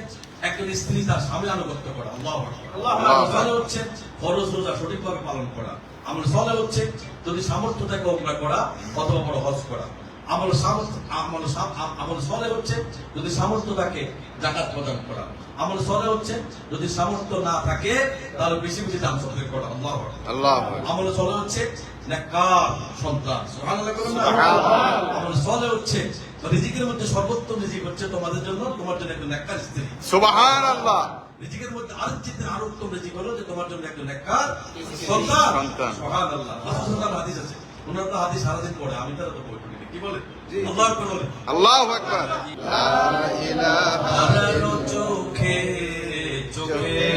একজন স্ত্রী তার স্বামী আনুগত্য করা। আল্লাহু আকবার। আমলে চলে হচ্ছে ফরজ রোজা সঠিকভাবে পালন করা। আমলে চলে হচ্ছে যদি সামর্থ্য থাকে ওমরা করা অথবা বড় হজ করা। আমল চলে হচ্ছে যদি সামর্থ্য থাকে যাকাত প্রদান করা। আমল চলে হচ্ছে যদি সামর্থ্য না থাকে তাহলে বেশি বেশি দান সদকা করা। আল্লাহু আকবার। আমল চলে হচ্ছে নেককার সন্তান। সুবহানাল্লাহ। আমল চলে হচ্ছে রিজিকের মধ্যে সর্বোত্তম রিজিক হচ্ছে তোমাদের জন্য, তোমার জন্য একজন নেককার স্ত্রী। সুবহানাল্লাহ। রিজিকের মধ্যে আরো উত্তম রিজিক হলো যে তোমার জন্য একজন নেককার সন্তান। সুবহানাল্লাহ। রাসূলুল্লাহর হাদিস আছে, ওনার তো হাদিস সারাদিন পড়ে, আমি তারা তো পড়ি না। কি বলে? আল্লাহু আকবার বলে। আল্লাহু আকবার। লা ইলাহা আলো চোখে চোখে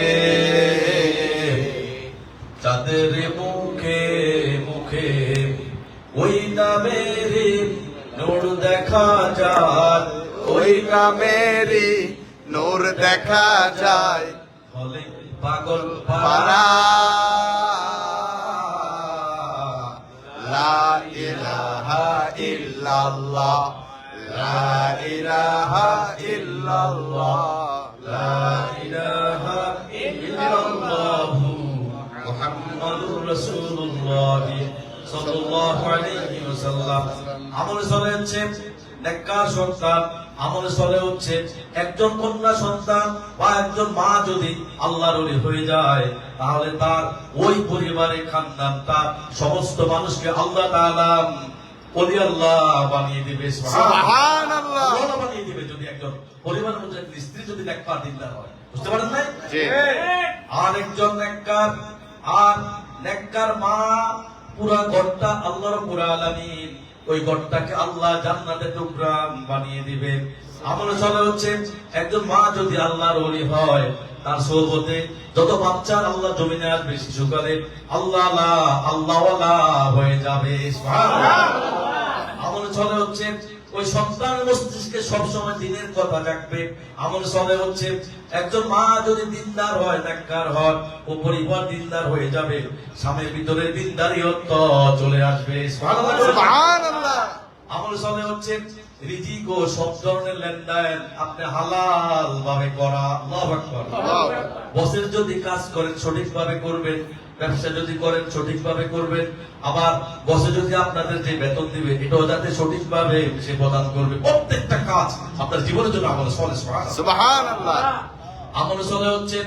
চাঁদের মুখে মুখে ওই নামের নূর দেখা যায়, ওই নামেরই নূর দেখা যায়। হলে পাগল পারা লা ইলাহা ইল্লাল্লাহ, লা ইলাহা ইল্লাল্লাহ, লা ইলাহা ইল্লাল্লাহ মুহাম্মাদুর রাসূলুল্লাহ সাল্লাল্লাহু আলাইহি ওয়াসাল্লাম। আমল চলে হচ্ছে নেককার সন্তান। আমল চলে হচ্ছে একজন কন্যা সন্তান বা একজন মা যদি আল্লাহর ওলি হয়ে যায় তাহলে তার ওই পরিবারে খানদান তার সমস্ত মানুষকে আল্লাহ তাআলা ওলি আল্লাহ বানিয়ে দিবে। সুবহানাল্লাহ। আল্লাহ বানিয়ে দিবে যদি একজন পরিবারের মধ্যে একজন স্ত্রী যদি নেককার দিনদার হয়। বুঝতে পারেন না? জি। আর একজন নেককার মা পুরা ঘরটা আল্লাহ রাব্বুল আলামিন ওই ঘরটাকে আল্লাহ জান্নাতের টুকরা বানিয়ে দিবেন। আমল চলে হচ্ছে একজন মা যদি আল্লাহর ওলি হয় তার সোহবতে যত বাচ্চা আল্লাহ জমিনে আসবে শিশুকালে আল্লাহওয়ালা হয়ে যাবে। সুবহানাল্লাহ। আমল চলে হচ্ছে ওই সন্তান মস্তিষ্কে সবসময় দিনের কথা জাগবে। আমল চলে হচ্ছে একজন মা যদি দিনদার হয়, নেককার হয়, ও পরিবার দিনদার হয়ে যাবে, স্বামীর ভিতরে দিনদারিয়ত চলে আসবে। সুবহানাল্লাহ। আমল চলে হচ্ছে রিজিক ও সব ধরনের লেনদেন আপনি হালাল ভাবে করা। আল্লাহু আকবার। বসের যদি কাজ করেন সঠিকভাবে করবেন, ব্যবসা যদি করেন সঠিকভাবে করবেন, আবার বসে যদি আপনাদের যে বেতন দিবে এটাও যাতে সঠিকভাবে সে প্রদান করবে। প্রত্যেকটা কাজ আপনার জীবনের জন্য আমল সলে। সুবহানাল্লাহ। আমল চলে হচ্ছে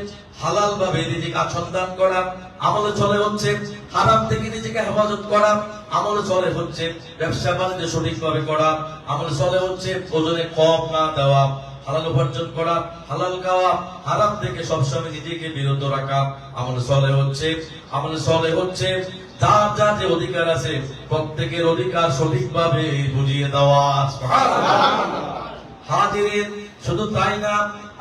হালাল ভাবে নিজেকে আচ্ছন্দান করা, আমল চলে হচ্ছে হারাম থেকে নিজেকে হেফাজত করা, আমল চলে হচ্ছে ব্যবসা বাণিজ্য সঠিকভাবে করা, আমল চলে হচ্ছে ওজনে কম না দেওয়া, হালাল উপার্জন করা, হালাল খাওয়া, হারাম থেকে সবসময় নিজেকে বিরত রাখা। আমল চলে হচ্ছে যার যার যে অধিকার আছে প্রত্যেকের অধিকার সঠিকভাবে বুঝিয়ে দেওয়া। হাজিরিন, শুধু তাই না,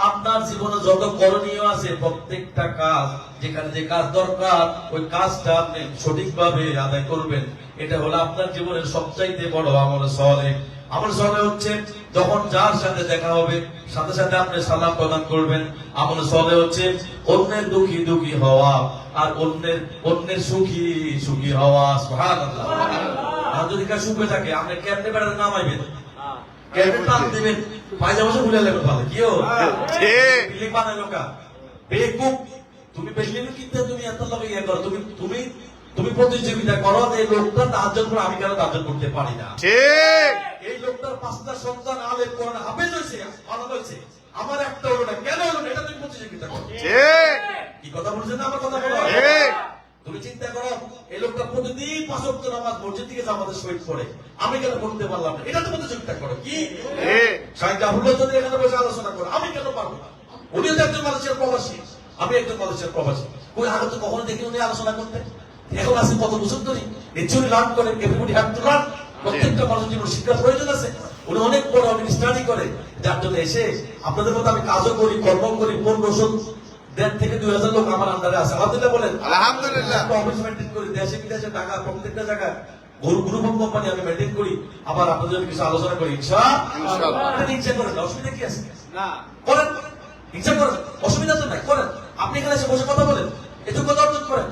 আপনার জীবনে যত করণীয় আছে প্রত্যেকটা কাজ, যেখানে যে কাজ দরকার ওই কাজটা আপনি সঠিকভাবে আদায় করবেন। এটা হলো আপনার জীবনের সবচাইতে বড় আমল সালেহ। আমল সালেহ হচ্ছে যখন যার সাথে দেখা হবে সাথে সাথে আপনি সালাম প্রদান করবেন। আমল সালেহ হচ্ছে অন্যের দুঃখী দুঃখী হওয়া আর অন্যের সুখী সুখী হওয়া। সুবহানাল্লাহ। আর যদি কার সুখে থাকে আপনি কেমনে বেড়াতে নামাইবেন, কেমনে টান দিবেন, পায়জামা খুলে নেবেন, ভালো কিও ঠিক। বিল্ডিং বানালো কা বেকুব। তুমি বিল্ডিং কিনতে তুমি এত লাগে ইয়ে করো, তুমি প্রতিযোগিতা করো এই লোকটা তাহাজ্জুদ করে আমি কেন তাহাজ্জুদ করতে পারি না। ঠিক। এই লোকটার 5টা সন্তান আলেম কোরআন হাফেজ হয়েছে, ভালো হয়েছে, আমার একটা হলো না, কেন হলো না, এটা তুমি প্রতিযোগিতা করো। ঠিক। কি কথা বলছেন না আমার কথা বলো। ঠিক। তুমি চিন্তা করো এই লোকটা প্রতিদিন 5 ওয়াক্ত নামাজ মসজিদ থেকে জামাতে শহীদ করে, আমি কেন পড়তে পারলাম না, এটা তো প্রতিযোগিতা করো। কি ঠিক। শাইখ জাফরুল্লাহ যদি এখানে বসে আলোচনা করে আমি কেন পারবো না, উনিও তো একজন মালয়েশিয়ার প্রবাসী, আমি একজন মালয়েশিয়ার প্রবাসী, কই আগে তো কখনো দেখি উনি আলোচনা করতে। এখন আছে কত বছর ধরে এচুরি লার্ন করে, এভরিবডি হ্যাভ টু লার্ন। প্রত্যেকটা মানুষের জীবনে শিক্ষার প্রয়োজন আছে। উনি অনেক বড় অনেক স্টাডি করে, যার জন্য এসে আপনাদের মতো আমি কাজও করি, কর্ম করি, 1500 থেকে 2000 লোক আমার আন্ডারে আছে। আলহামদুলিল্লাহ বলেন। আলহামদুলিল্লাহ। অফিস মেনটেন করি, দেশে বিদেশে টাকা প্রত্যেকটা জায়গায় গ্রুপ অফ কোম্পানি আমি মেনটেন করি। আবার আপনাদের জন্য কিছু আলোচনা করি ইনশাআল্লাহ। এটা ইচ্ছা করেন, অসুবিধা কি আছে? না করেন, ইচ্ছা করেন, অসুবিধা তো নাই, করেন। আপনি এখানে এসে বসে কথা বলেন, কথা অর্জন করেন।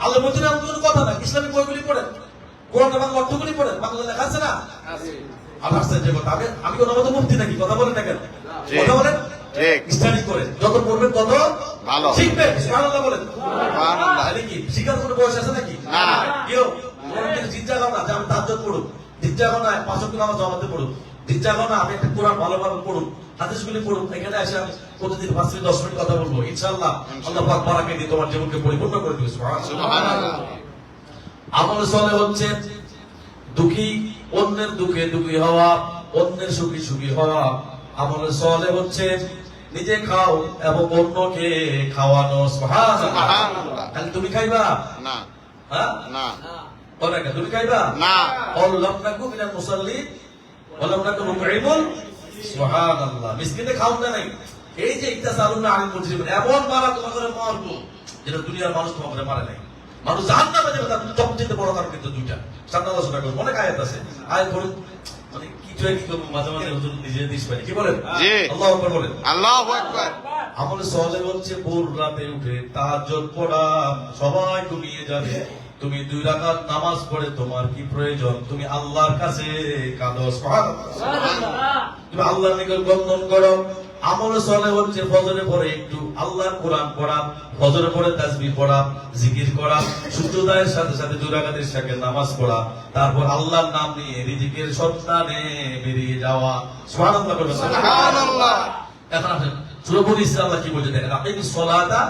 আল্লাহ মধ্যে এমন কোনো কথা না, ইসলামিক বইগুলি পড়েন, কোরআনের বাংলা অর্থগুলি পড়েন, বাংলা লেখা আছে না। আল্লাহ যে কথা আমি কোনো মতো মুক্তি নাকি, কথা বলেন না কেন, কথা বলেন। ঠিক। স্টাডি করেন, যত পড়বেন তত ভালো। শিখবেন। সুবহানাল্লাহ বলেন। সুবহানাল্লাহ। তাহলে কি শিখার কোনো বয়স আছে নাকি? না। কেউ জিজ্ঞা করো না যে আমি তাহাজ্জুদ পড়ুন, জিজ্ঞা করো না 5 ওয়াক্ত নামাজ জামাতে পড়ুন, জিজ্ঞা করো না আমি একটা কোরআন ভালোভাবে পড়ুন, হাদিসগুলি পড়ুন। এখানে এসে আমি প্রতিদিন 5 থেকে 10 মিনিট কথা বলবো, ইনশাআল্লাহ আল্লাহ পাক বারাকা দিয়ে তোমার জীবনকে পরিপূর্ণ করে দিবে। সুবহানাল্লাহ। আমল সালেহ হচ্ছে দুঃখী অন্যের দুঃখে দুঃখী হওয়া, অন্যের সুখী সুখী হওয়া। আমল সালেহ হচ্ছে নিজে খাও এবং অন্যকে খাওয়ানো। সুবহানাল্লাহ। সুবহানাল্লাহ। তাহলে তুমি খাইবা না। হ্যাঁ না। ওনাকে তুমি খাইবা না। অল্লামনাকু মিনাল মুসাল্লিন ওয়ালামনাকু মুতঈমুন। সুবহানাল্লাহ। মিসকিনে খাও না নাই। এই যে ইত্তাসালুনা আনিল মুজরিমিন, এমন মারা তোমাদের মারবো যেটা দুনিয়ার মানুষ তোমাদের মারে নাই। মানুষ জাহান্নামে যাবে, তার সবচেয়ে বড় কারণ কিন্তু দুইটা। সামনে আলোচনা করবো, অনেক আয়াত আছে, আয়াত পড়ুন, মানে কিছু কি করবো মাঝে মাঝে হুজুর নিজে দিস পারি। কি বলেন? জি। আল্লাহু আকবার বলেন। আল্লাহু আকবার। আমল সালেহ হচ্ছে ভোর রাতে উঠে তাহাজ্জুদ পড়া, সবাই ঘুমিয়ে যাবে, তুমি 2 রাকাত নামাজ পড়ে তোমার কি প্রয়োজন, তুমি আল্লাহর কাছে কাঁদো। সুবহানাল্লাহ। তুমি আল্লাহর নিকট বন্দন করো। আমল সালেহ হচ্ছে ফজরের পরে একটু আল্লাহর কোরআন পড়া, ফজরের পরে তাসবিহ পড়া, জিকির করা, সূর্যোদয়ের সাথে সাথে 2 রাকাতের সাথে নামাজ পড়া, তারপর আল্লাহর নাম নিয়ে রিজিকের সন্ধানে বেরিয়ে যাওয়া। সুবহানাল্লাহ বলবেন। সুবহানাল্লাহ। এখন আসেন সূরা বনী ইসরাঈল আল্লাহ কি বলছে দেখেন, আকিমিস সালাতা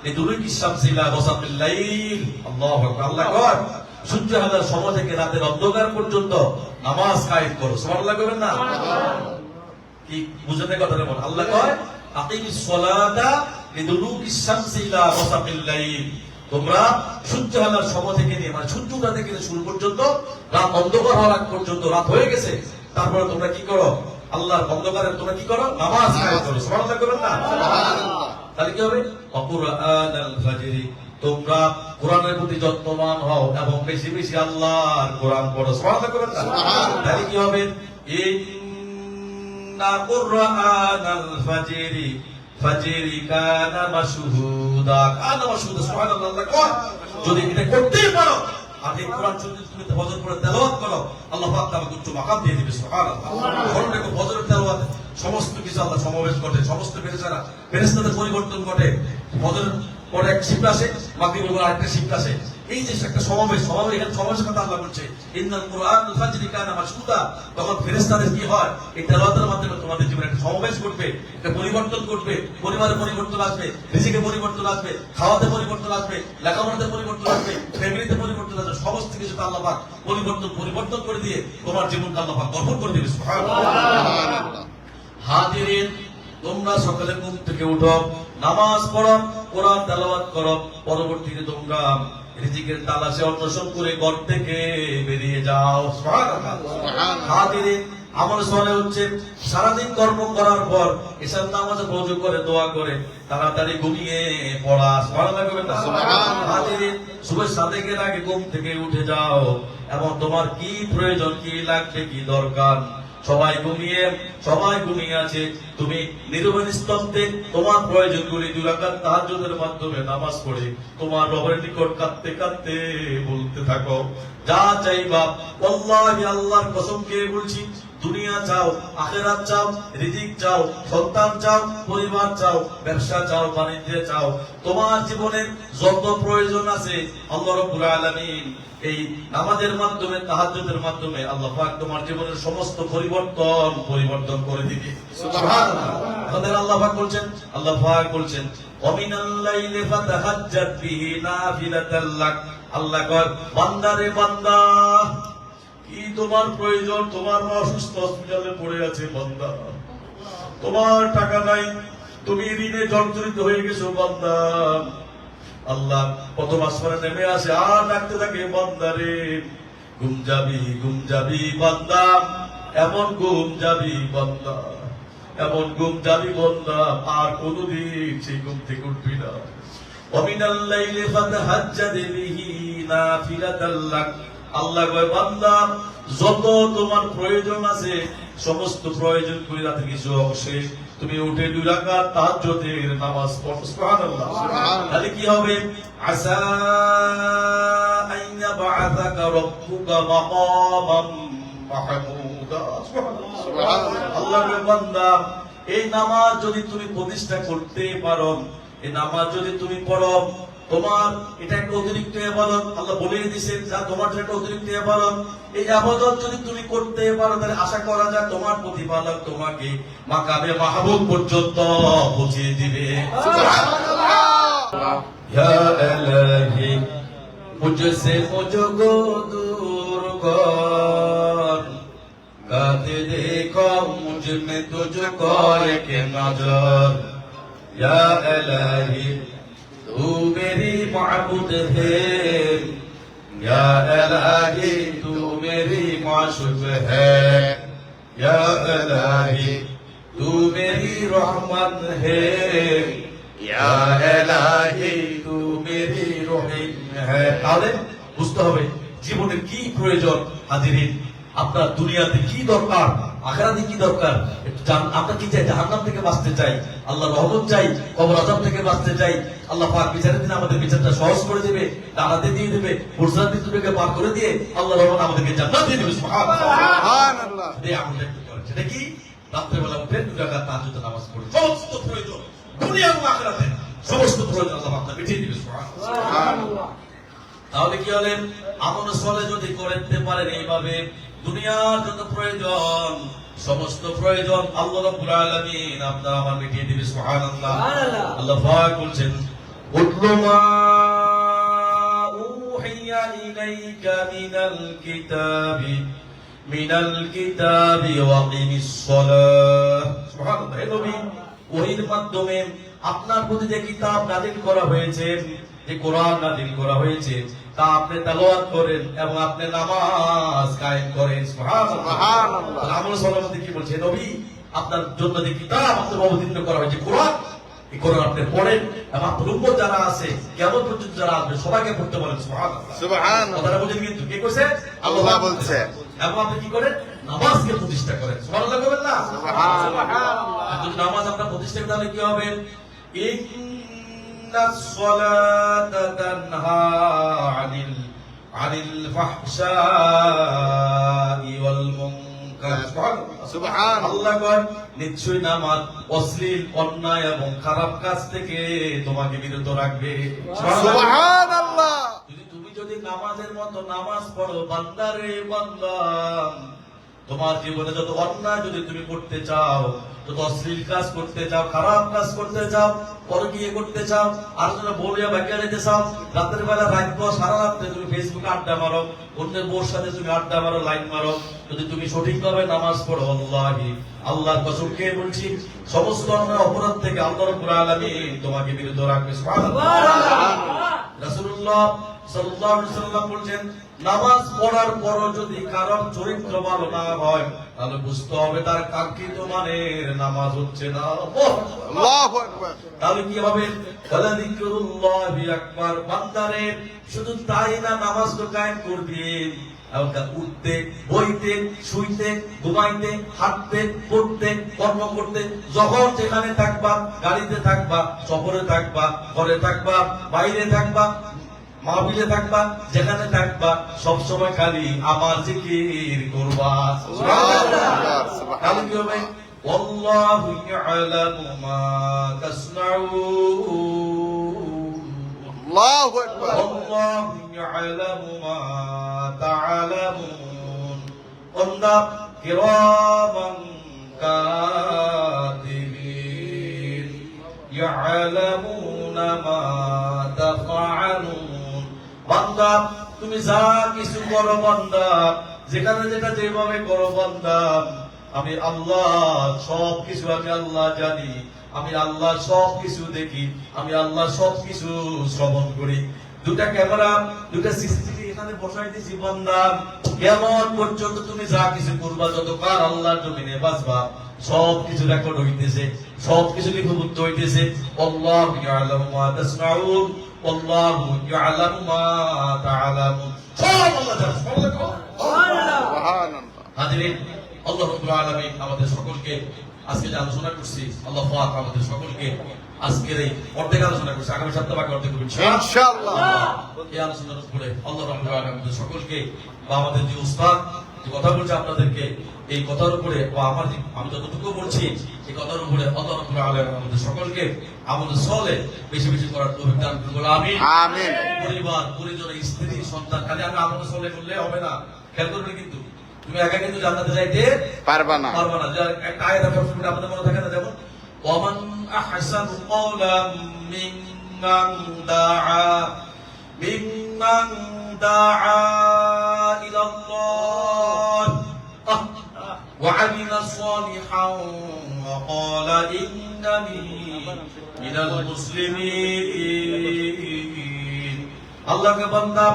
লিদুলুকি শামসি ইলা গাসাকিল লাইল। আল্লাহু আকবার। আল্লাহ কয় সূর্য হাজার সময় থেকে রাতের অন্ধকার পর্যন্ত নামাজ কায়েম করো। সুবহানাল্লাহ কইবেন না? কি বুঝেন না কথাটা? বল আল্লাহ কয় আকিমিস সালাতা লিদুলুকি শামসি ইলা গাসাকিল লাইল, তোমরা সূর্য হাজার সময় থেকে নিয়ে মানে সূর্য উঠা থেকে শুরু পর্যন্ত রাত অন্ধকার হওয়ার আগ পর্যন্ত, রাত হয়ে গেছে, তারপরে তোমরা কি করো? আল্লাহর অন্ধকারে তোমরা কি করো? নামাজ কায়েম করো। সুবহানাল্লাহ করবেন না? সুবহানাল্লাহ। তাহলে কি হবে? ওয়াকুরআনাল ফাজরি, তোমরা কোরআনের প্রতি যত্নবান হও এবং বেশি বেশি আল্লাহর কোরআন পড়ো। সুবহানাল্লাহ করবেন না? তাহলে কি হবে? ইন্না কুরআনাল ফাজরি ফাজরি কানা মাশহুদা। কানা মাশহুদা। সুবহানাল্লাহ। আল্লাহ কয় যদি এটা করতে পারো আর এই কোরআন যদি তুমি ফজর পড়ে তেলাওয়াত করো, আল্লাহ পাক তোমাকে উচ্চ মাকাম দিয়ে দিবে। সুবহানাল্লাহ। কারণ দেখো ফজরের তেলাওয়াত সমস্ত কিছু আল্লাহ সমাবেশ ঘটে, সমস্ত ফেরেশতাদের পরিবর্তন ঘটে। ফজর পরে এক শিফট আসে, মাগরিবের পর আরেকটা শিফট আসে। এই যে একটা সমাবেশ, এখানে সমাবেশের কথা আল্লাহ বলছে, ইন্নাল কুরআনুল ফাজরি কানা মাশহুদা। তখন ফেরেশতাদের কি হয়, এই তেলাওয়াতের মাধ্যমে তোমাদের জীবনে একটা সমাবেশ ঘটবে, একটা পরিবর্তন ঘটবে, পরিবারে পরিবর্তন আসবে, রিজিকে পরিবর্তন আসবে, খাওয়াতে পরিবর্তন আসবে, লেখাপড়াতে পরিবর্তন আসবে, ফ্যামিলিতে পরিবর্তন আসবে, সমস্ত কিছু আল্লাহ পাক পরিবর্তন করে দিয়ে তোমার জীবনকে আল্লাহ পাক গঠন করে দিবে। সুবহানাল্লাহ। হাজিরিন, তোমরা সকালে ঘুম থেকে উঠো, নামাজ পড়ো, কোরআন তেলাওয়াত করো, পরবর্তীতে তোমরা রিজিকের তালাশে অন্বেষণ করে ঘর থেকে বেরিয়ে যাও। সুবহানাল্লাহ। হাজিরিন, আমল সালেহ হচ্ছে সারাদিন কর্ম করার পর এশার নামাজে ওযু করে দোয়া করে তাড়াতাড়ি ঘুমিয়ে পড়া। সুবহানাল্লাহ করবেন না? সুবহানাল্লাহ। হাজিরিন, সুবহ সাদেকের আগে ঘুম থেকে উঠে যাও এবং তোমার কি প্রয়োজন, কি লাগবে, কি দরকার, সবাই ঘুমিয়ে আছে, তুমি নীরবে নিস্তব্ধে তোমার প্রয়োজনগুলি 2 রাকাত তাহাজ্জুদের মাধ্যমে নামাজ পড়ে তোমার রবের নিকট কাঁদতে কাঁদতে বলতে থাকো, যা চাইবা আল্লাহি, আল্লাহর কসম খেয়ে বলছি, দুনিয়া চাও, আখিরাত চাও, রিজিক চাও, সন্তান চাও, পরিবার চাও, ব্যবসা চাও, বাণিজ্য চাও, তোমার জীবনের যত প্রয়োজন আছে আল্লাহ রাব্বুল আলামিন এই নামাজের মাধ্যমে, তাহাজ্জুদের মাধ্যমে আল্লাহ পাক তোমার জীবনের সমস্ত পরিবর্তন করে দিবে। সুবহানাল্লাহ। আমাদের আল্লাহ পাক বলছেন ওয়ামিনাল লাইলি ফাতাহাজ্জাত বিহি নাফিলাতাল লাক। আল্লাহ কয়, বান্দারে বান্দা, কি তোমার প্রয়োজন? তোমার মা অসুস্থ, হসপিটালে পড়ে আছে বান্দা, তোমার টাকা নাই, তুমি ঋণে জর্জরিত হয়ে গেছো বান্দা, আল্লাহ প্রথম আসমানে নেমে আসে আর ডাকতে থাকে, বান্দারে ঘুম যাবি বান্দা, এমন ঘুম যাবি বান্দা, আর কোনদিন সেই ঘুম থেকে উঠবি না। ওয়ামিনাল লাইলি ফাতাহাজ্জাদ বিহি নাফিলাতাল লাক। আল্লাহ কয়, বান্দা, যত তোমার প্রয়োজন আছে সমস্ত প্রয়োজন করে রাতে কিছু অংশে তুমি উঠে 2 রাকাত তাহাজ্জুদের নামাজ পড়ো। সুবহানাল্লাহ। তাহলে কি হবে? আসা আইয়া বাআসাকা রাব্বুকা মাকামান মাহমুদা। সুবহানাল্লাহ। আল্লাহর বান্দা, এই নামাজ যদি তুমি প্রতিষ্ঠা করতে পারো, এই নামাজ যদি তুমি পড়ো, তোমার এটা একটা অতিরিক্ত ইবাদত। আল্লাহ বলে দিয়েছেন, যা তোমার জন্য একটা অতিরিক্ত ইবাদত। এই ইবাদত যদি তুমি করতে পারো, তাহলে আশা করা যায় তোমার প্রতিপালক তোমাকে মাকামে মাহবুব পর্যন্ত পৌঁছে দিবে। সুবহানাল্লাহ। ইয়া ইলাহি, মুঝসে মুঝকো দূর কর, কাতে দেখো মুঝ মে তুঝকো এক নজর। ইয়া ইলাহি, तू मेरी माबूद है, या इलाही तू मेरी माशूक है, या इलाही तू मेरी रहमत है, या इलाही तू मेरी रहीम है। তাহলে বুঝতে হবে জীবনের কি প্রয়োজন। হাজিরিন, আপনার দুনিয়াতে কি দরকার, আখিরাতে কি দরকার। আমরা কি চাই? জাহান্নাম থেকে বাঁচতে চাই, আল্লাহর রহমত চাই, কবর আযাব থেকে বাঁচতে চাই। আল্লাহ পাক বিচারের দিন আমাদের বিচারটা সহজ করে দিবে, জান্নাতে দিয়ে দিবে, ফুরসাত বিদ্যুৎকে পার করে দিয়ে আল্লাহর রহমত আমাদেরকে জান্নাত দিয়ে দিবে। সুবহানাল্লাহ। এই আমলটা একটু করেন। সেটা কি? রাত্রে বেলা উঠে 2 রাকাত তাহাজ্জুদ নামাজ পড়ে সমস্ত প্রয়োজন, দুনিয়া এবং আখিরাতে সমস্ত প্রয়োজন আল্লাহ আপনাকে মিটিয়ে দিবে। সুবহানাল্লাহ। তাহলে কি হলেন? আমল সালেহ যদি করতে পারেন এইভাবে, দুনিয়ার যত প্রয়োজন, সমস্ত প্রয়োজন আল্লাহ রাব্বুল আলামিন আপনার আমার মিটিয়ে দিবে। সুবহানাল্লাহ। আল্লাহ পাক বলছেন, উতলু মা উহিয়া ইলাইকা মিনাল কিতাবি ওয়াকিমিস সালাহ। সুবহানাল্লাহ। হে নবী, ওহীর মাধ্যমে আপনার প্রতি যে কিতাব নাযিল করা হয়েছে, যে কোরআন নাযিল করা হয়েছে, তা আপনি তেলাওয়াত করেন এবং আপনি নামাজ কায়েম করেন। সুবহানাল্লাহ। আমল সালাহ কি বলছে? নবী, আপনার জন্য যে কিতাব আপনার অবতীর্ণ করা হয়েছে কোরআন, এই কোরআন আপনি পড়েন এবং আপনার উম্মত যারা আছে, কিয়ামত পর্যন্ত যারা আসবে সবাইকে পড়তে বলেন। সুবহানাল্লাহ। সুবহানাল্লাহ। কথাটা বুঝেন কিন্তু? কে কইছে? আল্লাহ বলছে। এবং আপনি কি করেন? নামাজকে প্রতিষ্ঠা করেন। সুবহানাল্লাহ করবেন না? সুবহানাল্লাহ। যদি নামাজ আপনার প্রতিষ্ঠা করেন তাহলে কি হবে? الصلاة تنهى عن الفحشاء والمنكر। সুবহান আল্লাহ কয় নিশ্চয়ই নামাজ অশ্লীল অন্যায় এবং খারাপ কাজ থেকে তোমাকে বিরত রাখবে। সুবহানাল্লাহ। তুমি যদি নামাজের মতো নামাজ পড়ো, বান্দারে বান্দা, তোমার জীবনে যত অন্যায় যদি তুমি করতে চাও, যত অশ্লীল কাজ করতে চাও, খারাপ কাজ করতে চাও, পরকীয়া করতে চাও, আর যেন বলিয়া বাকিয়া যেতে চাও, রাতের বেলা রাত সারা রাত্রে তুমি ফেসবুকে আড্ডা মারো, অন্যের বউর সাথে তুমি আড্ডা মারো, লাইন মারো, যদি তুমি সঠিকভাবে নামাজ পড়ো, আল্লাহি আল্লাহর কসম খেয়ে বলছি, সমস্ত অন্যায় অপরাধ থেকে আল্লাহ রাব্বুল আলামিন তোমাকে বিরত রাখবে। সুবহানাল্লাহ। রাসূলুল্লাহ সাল্লাল্লাহু আলাইহি ওয়াসাল্লাম বলেন, নামাজ পড়ার পরও যদি কারোর চরিত্র ভালো না হয়, তাহলে বুঝতে হবে তার কাঙ্ক্ষিত মানের নামাজ হচ্ছে না। আল্লাহু আকবার। তাহলে কি হবে? ওয়ালা যিকরুল্লাহি আকবার। বান্দারে শুধু তাই না, নামাজ তো কায়েম করবি, উঠতে, বইতে, শুইতে, ঘুমাইতে, হাঁটতে, পড়তে, কর্ম করতে, যখন যেখানে থাকবা, গাড়িতে থাকবা, সফরে থাকবা, ঘরে থাকবা, বাইরে থাকবা, মাহফিলে থাকবা, যেখানে থাকবা, সব সময় খালি আমার জিকির করবা। তাহলে কি হবে? ওয়াল্লাহু ইয়ালামু মা তাসনাউন, আল্লাহু আকবার। ওয়াল্লাহু ইয়ালামু মা তাআলামুন, ওয়ান্না কিরামান কাতিবিন ইয়ালামুনা মা তাফআলুন। বান্দা তুমি যা কিছু করো বান্দা, যেখানে যেটা যেভাবে করো বান্দা, আমি আল্লাহ সব কিছু, আমি আল্লাহ জানি, আমি আল্লাহ সব কিছু দেখি, আমি আল্লাহ সব কিছু শ্রবণ করি। দুটা ক্যামেরা, দুটা সিসিটিভি এখানে বসাই দিয়েছি বান্দা, কেমন পর্যন্ত তুমি যা কিছু করবা, যতকাল আল্লাহর জমিনে বাঁচবা, সব কিছু রেকর্ড হইতেছে, সব কিছু লিপিবদ্ধ হইতেছে। আল্লাহু ইয়ালামু মা তাসনাউন, আল্লাহু ইয়ালামু মা তাআলামুন। সব আল্লাহ জানে। সুবহানাল্লাহ। হাজিরিন, আল্লাহ রাব্বুল আলামিন আমাদের সকলকে আজকে যে আলোচনা করছি, আল্লাহ পাক আমাদের সকলকে আজকের এই অর্ধেক আলোচনা করছি, আগামী সপ্তাহে বাকি অর্ধেক করব ইনশাআল্লাহ। এই আলোচনার উপরে আল্লাহ রাব্বুল আলামিন আমাদের সকলকে, বা আমাদের যে উস্তাদ যে কথা বলছে আপনাদেরকে, এই কথার উপরে, বা আমি যতটুকু বলছি এই কথার উপরে আল্লাহ রাব্বুল আলামিন আমাদের সকলকে আমাদের সলে বেশি বেশি করার তৌফিক দান করুন। আমিন আমিন। পরিবার, পরিজন, স্ত্রী, সন্তান, খালি আমরা আমাদের সলে করলে হবে না। খেয়াল করবেন কিন্তু, তুমি একা কিন্তু জান্নাতে যাইতে পারবা না। পারবা না। একটা আয়াত আছে আপনাদের মনে থাকে না, যেমন ওয়ামান আহসানু ক্বাওলাম মিম্মান দাআ ইলাল্লাহ ওয়া আমিলা সালিহান ওয়া ক্বালা ইন্নানি মিনাল মুসলিমিন। আল্লাহকে বান্দা,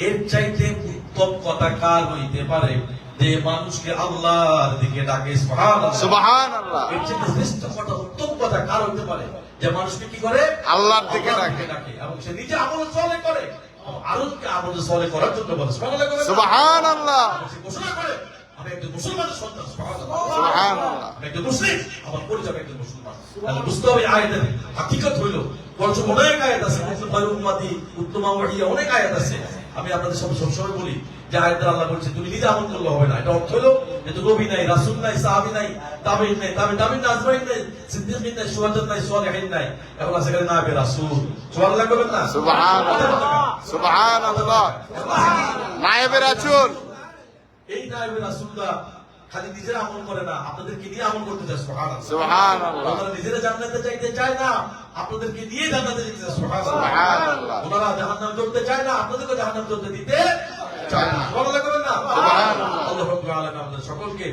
এর চাইতে উত্তম কথা কার হইতে পারে যে মানুষকে আল্লাহর দিকে ডাকে? সুবহানাল্লাহ। সুবহানাল্লাহ। এর চেয়ে শ্রেষ্ঠ কথা, উত্তম কথা কার হইতে পারে যে মানুষকে কি করে? আল্লাহর দিকে ডাকে, এবং সে নিজে আমল সলে করে, আরোকে আমল সলে করার জন্য বলে। সুবহানাল্লাহ। সে ঘোষণা করে, আমি একজন মুসলমানের সন্তান। সুবহানাল্লাহ। সুবহানাল্লাহ। আমি একজন মুসলিম, আমার পরিচয় একজন মুসলমান। তাহলে বুঝতে হবে আয়াতের হাকিকত হইল, বরঞ্চ অনেক আয়াত আছে, উম্মতি, উত্তমা ওয়াহিয়া, অনেক আয়াত আছে। আমি আপনাদের সবসময় বলি যে আয়াতে আল্লাহ বলছে তুমি নিজে আমল করলে হবে না। এটা অর্থ হলো যে নবী নাই, রাসূল নাই, সাহাবী নাই, তাবেঈন নাই, তাবেঈন নাই, আজমাইন নাই, সিদ্দিকীন নাই, শুহাদা নাই, সালেহিন নাই, এখন আছে এখানে নায়েবে রাসূল। সুবহানাল্লাহ করবেন না? সুবহানাল্লাহ। সুবহানাল্লাহ। নায়েবে রাসূল। এই নায়েবে রাসূলরা খালি নিজের আমল করে না, আপনাদেরকে নিয়ে আমল করতে চায়। সুবহানাল্লাহ। সুবহানাল্লাহ। ওনারা নিজেরা জান্নাতে যাইতে চায় না, আপনাদেরকে নিয়ে জান্নাতে যেতে চায়। সুবহানাল্লাহ। ওনারা জাহান্নামে চলতে চায় না, আপনাদেরকে জাহান্নামে চলতে দিতে চায় না। সুবহানাল্লাহ করবেন না? সুবহানাল্লাহ। আল্লাহ রাব্বুল আলামিন আমাদের সকলকে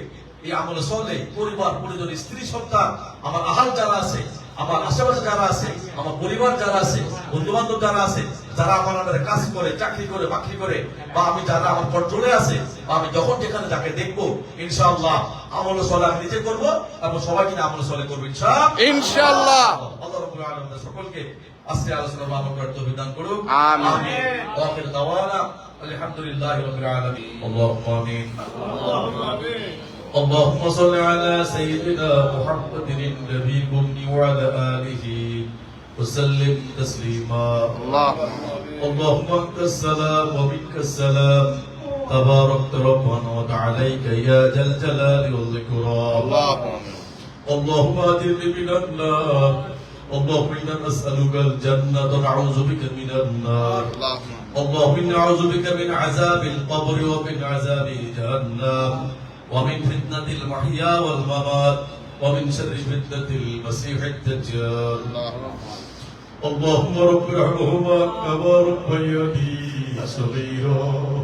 এই আমলে চলে, পরিবার, পরিজন, স্ত্রী, সন্তান, আমার আহাল যারা আছে, আমার আশেপাশে যারা আছে, আমার পরিবার যারা আছে, বন্ধু বান্ধব যারা আছে, যারা আমার আন্ডারে কাজ করে, চাকরি করে, বাকরি করে, বা আমি যারা আমার কন্ট্রোলে আছে, বা আমি যখন যেখানে যাকে দেখবো, ইনশাআল্লাহ আমল সলে আমি নিজে করবো, এবং সবাই কিনা আমল সলে করবো ইনশাআল্লাহ। আল্লাহ রাব্বুল আলামিন আমাদের সকলকে আজকে আলোচনা আমল করার তৌফিক দান করুন। আমিন। ওয়া আখির দাওয়ানা আলহামদুলিল্লাহি রাব্বিল আলামিন। আল্লাহুম্মা আমিন। اللهم صل على سيدنا محمد النبي الأمي وعلى آله وسلم تسليما. আল্লাহ। اللهم أنت السلام ومنك السلام تبارك ربنا وتعاليك يا ذا الجلال والإكرام. اللهم أجرني من النار. اللهم إنا نسألك الجنة ونعوذ بك من النار. اللهم إنا نعوذ بك من عذاب القبر ومن عذاب جهنم ومن فتنة المحيا والممات ومن شر فتنة المسيح الدجال. اللهم رب ارحمهما كما ربياني صغيرا.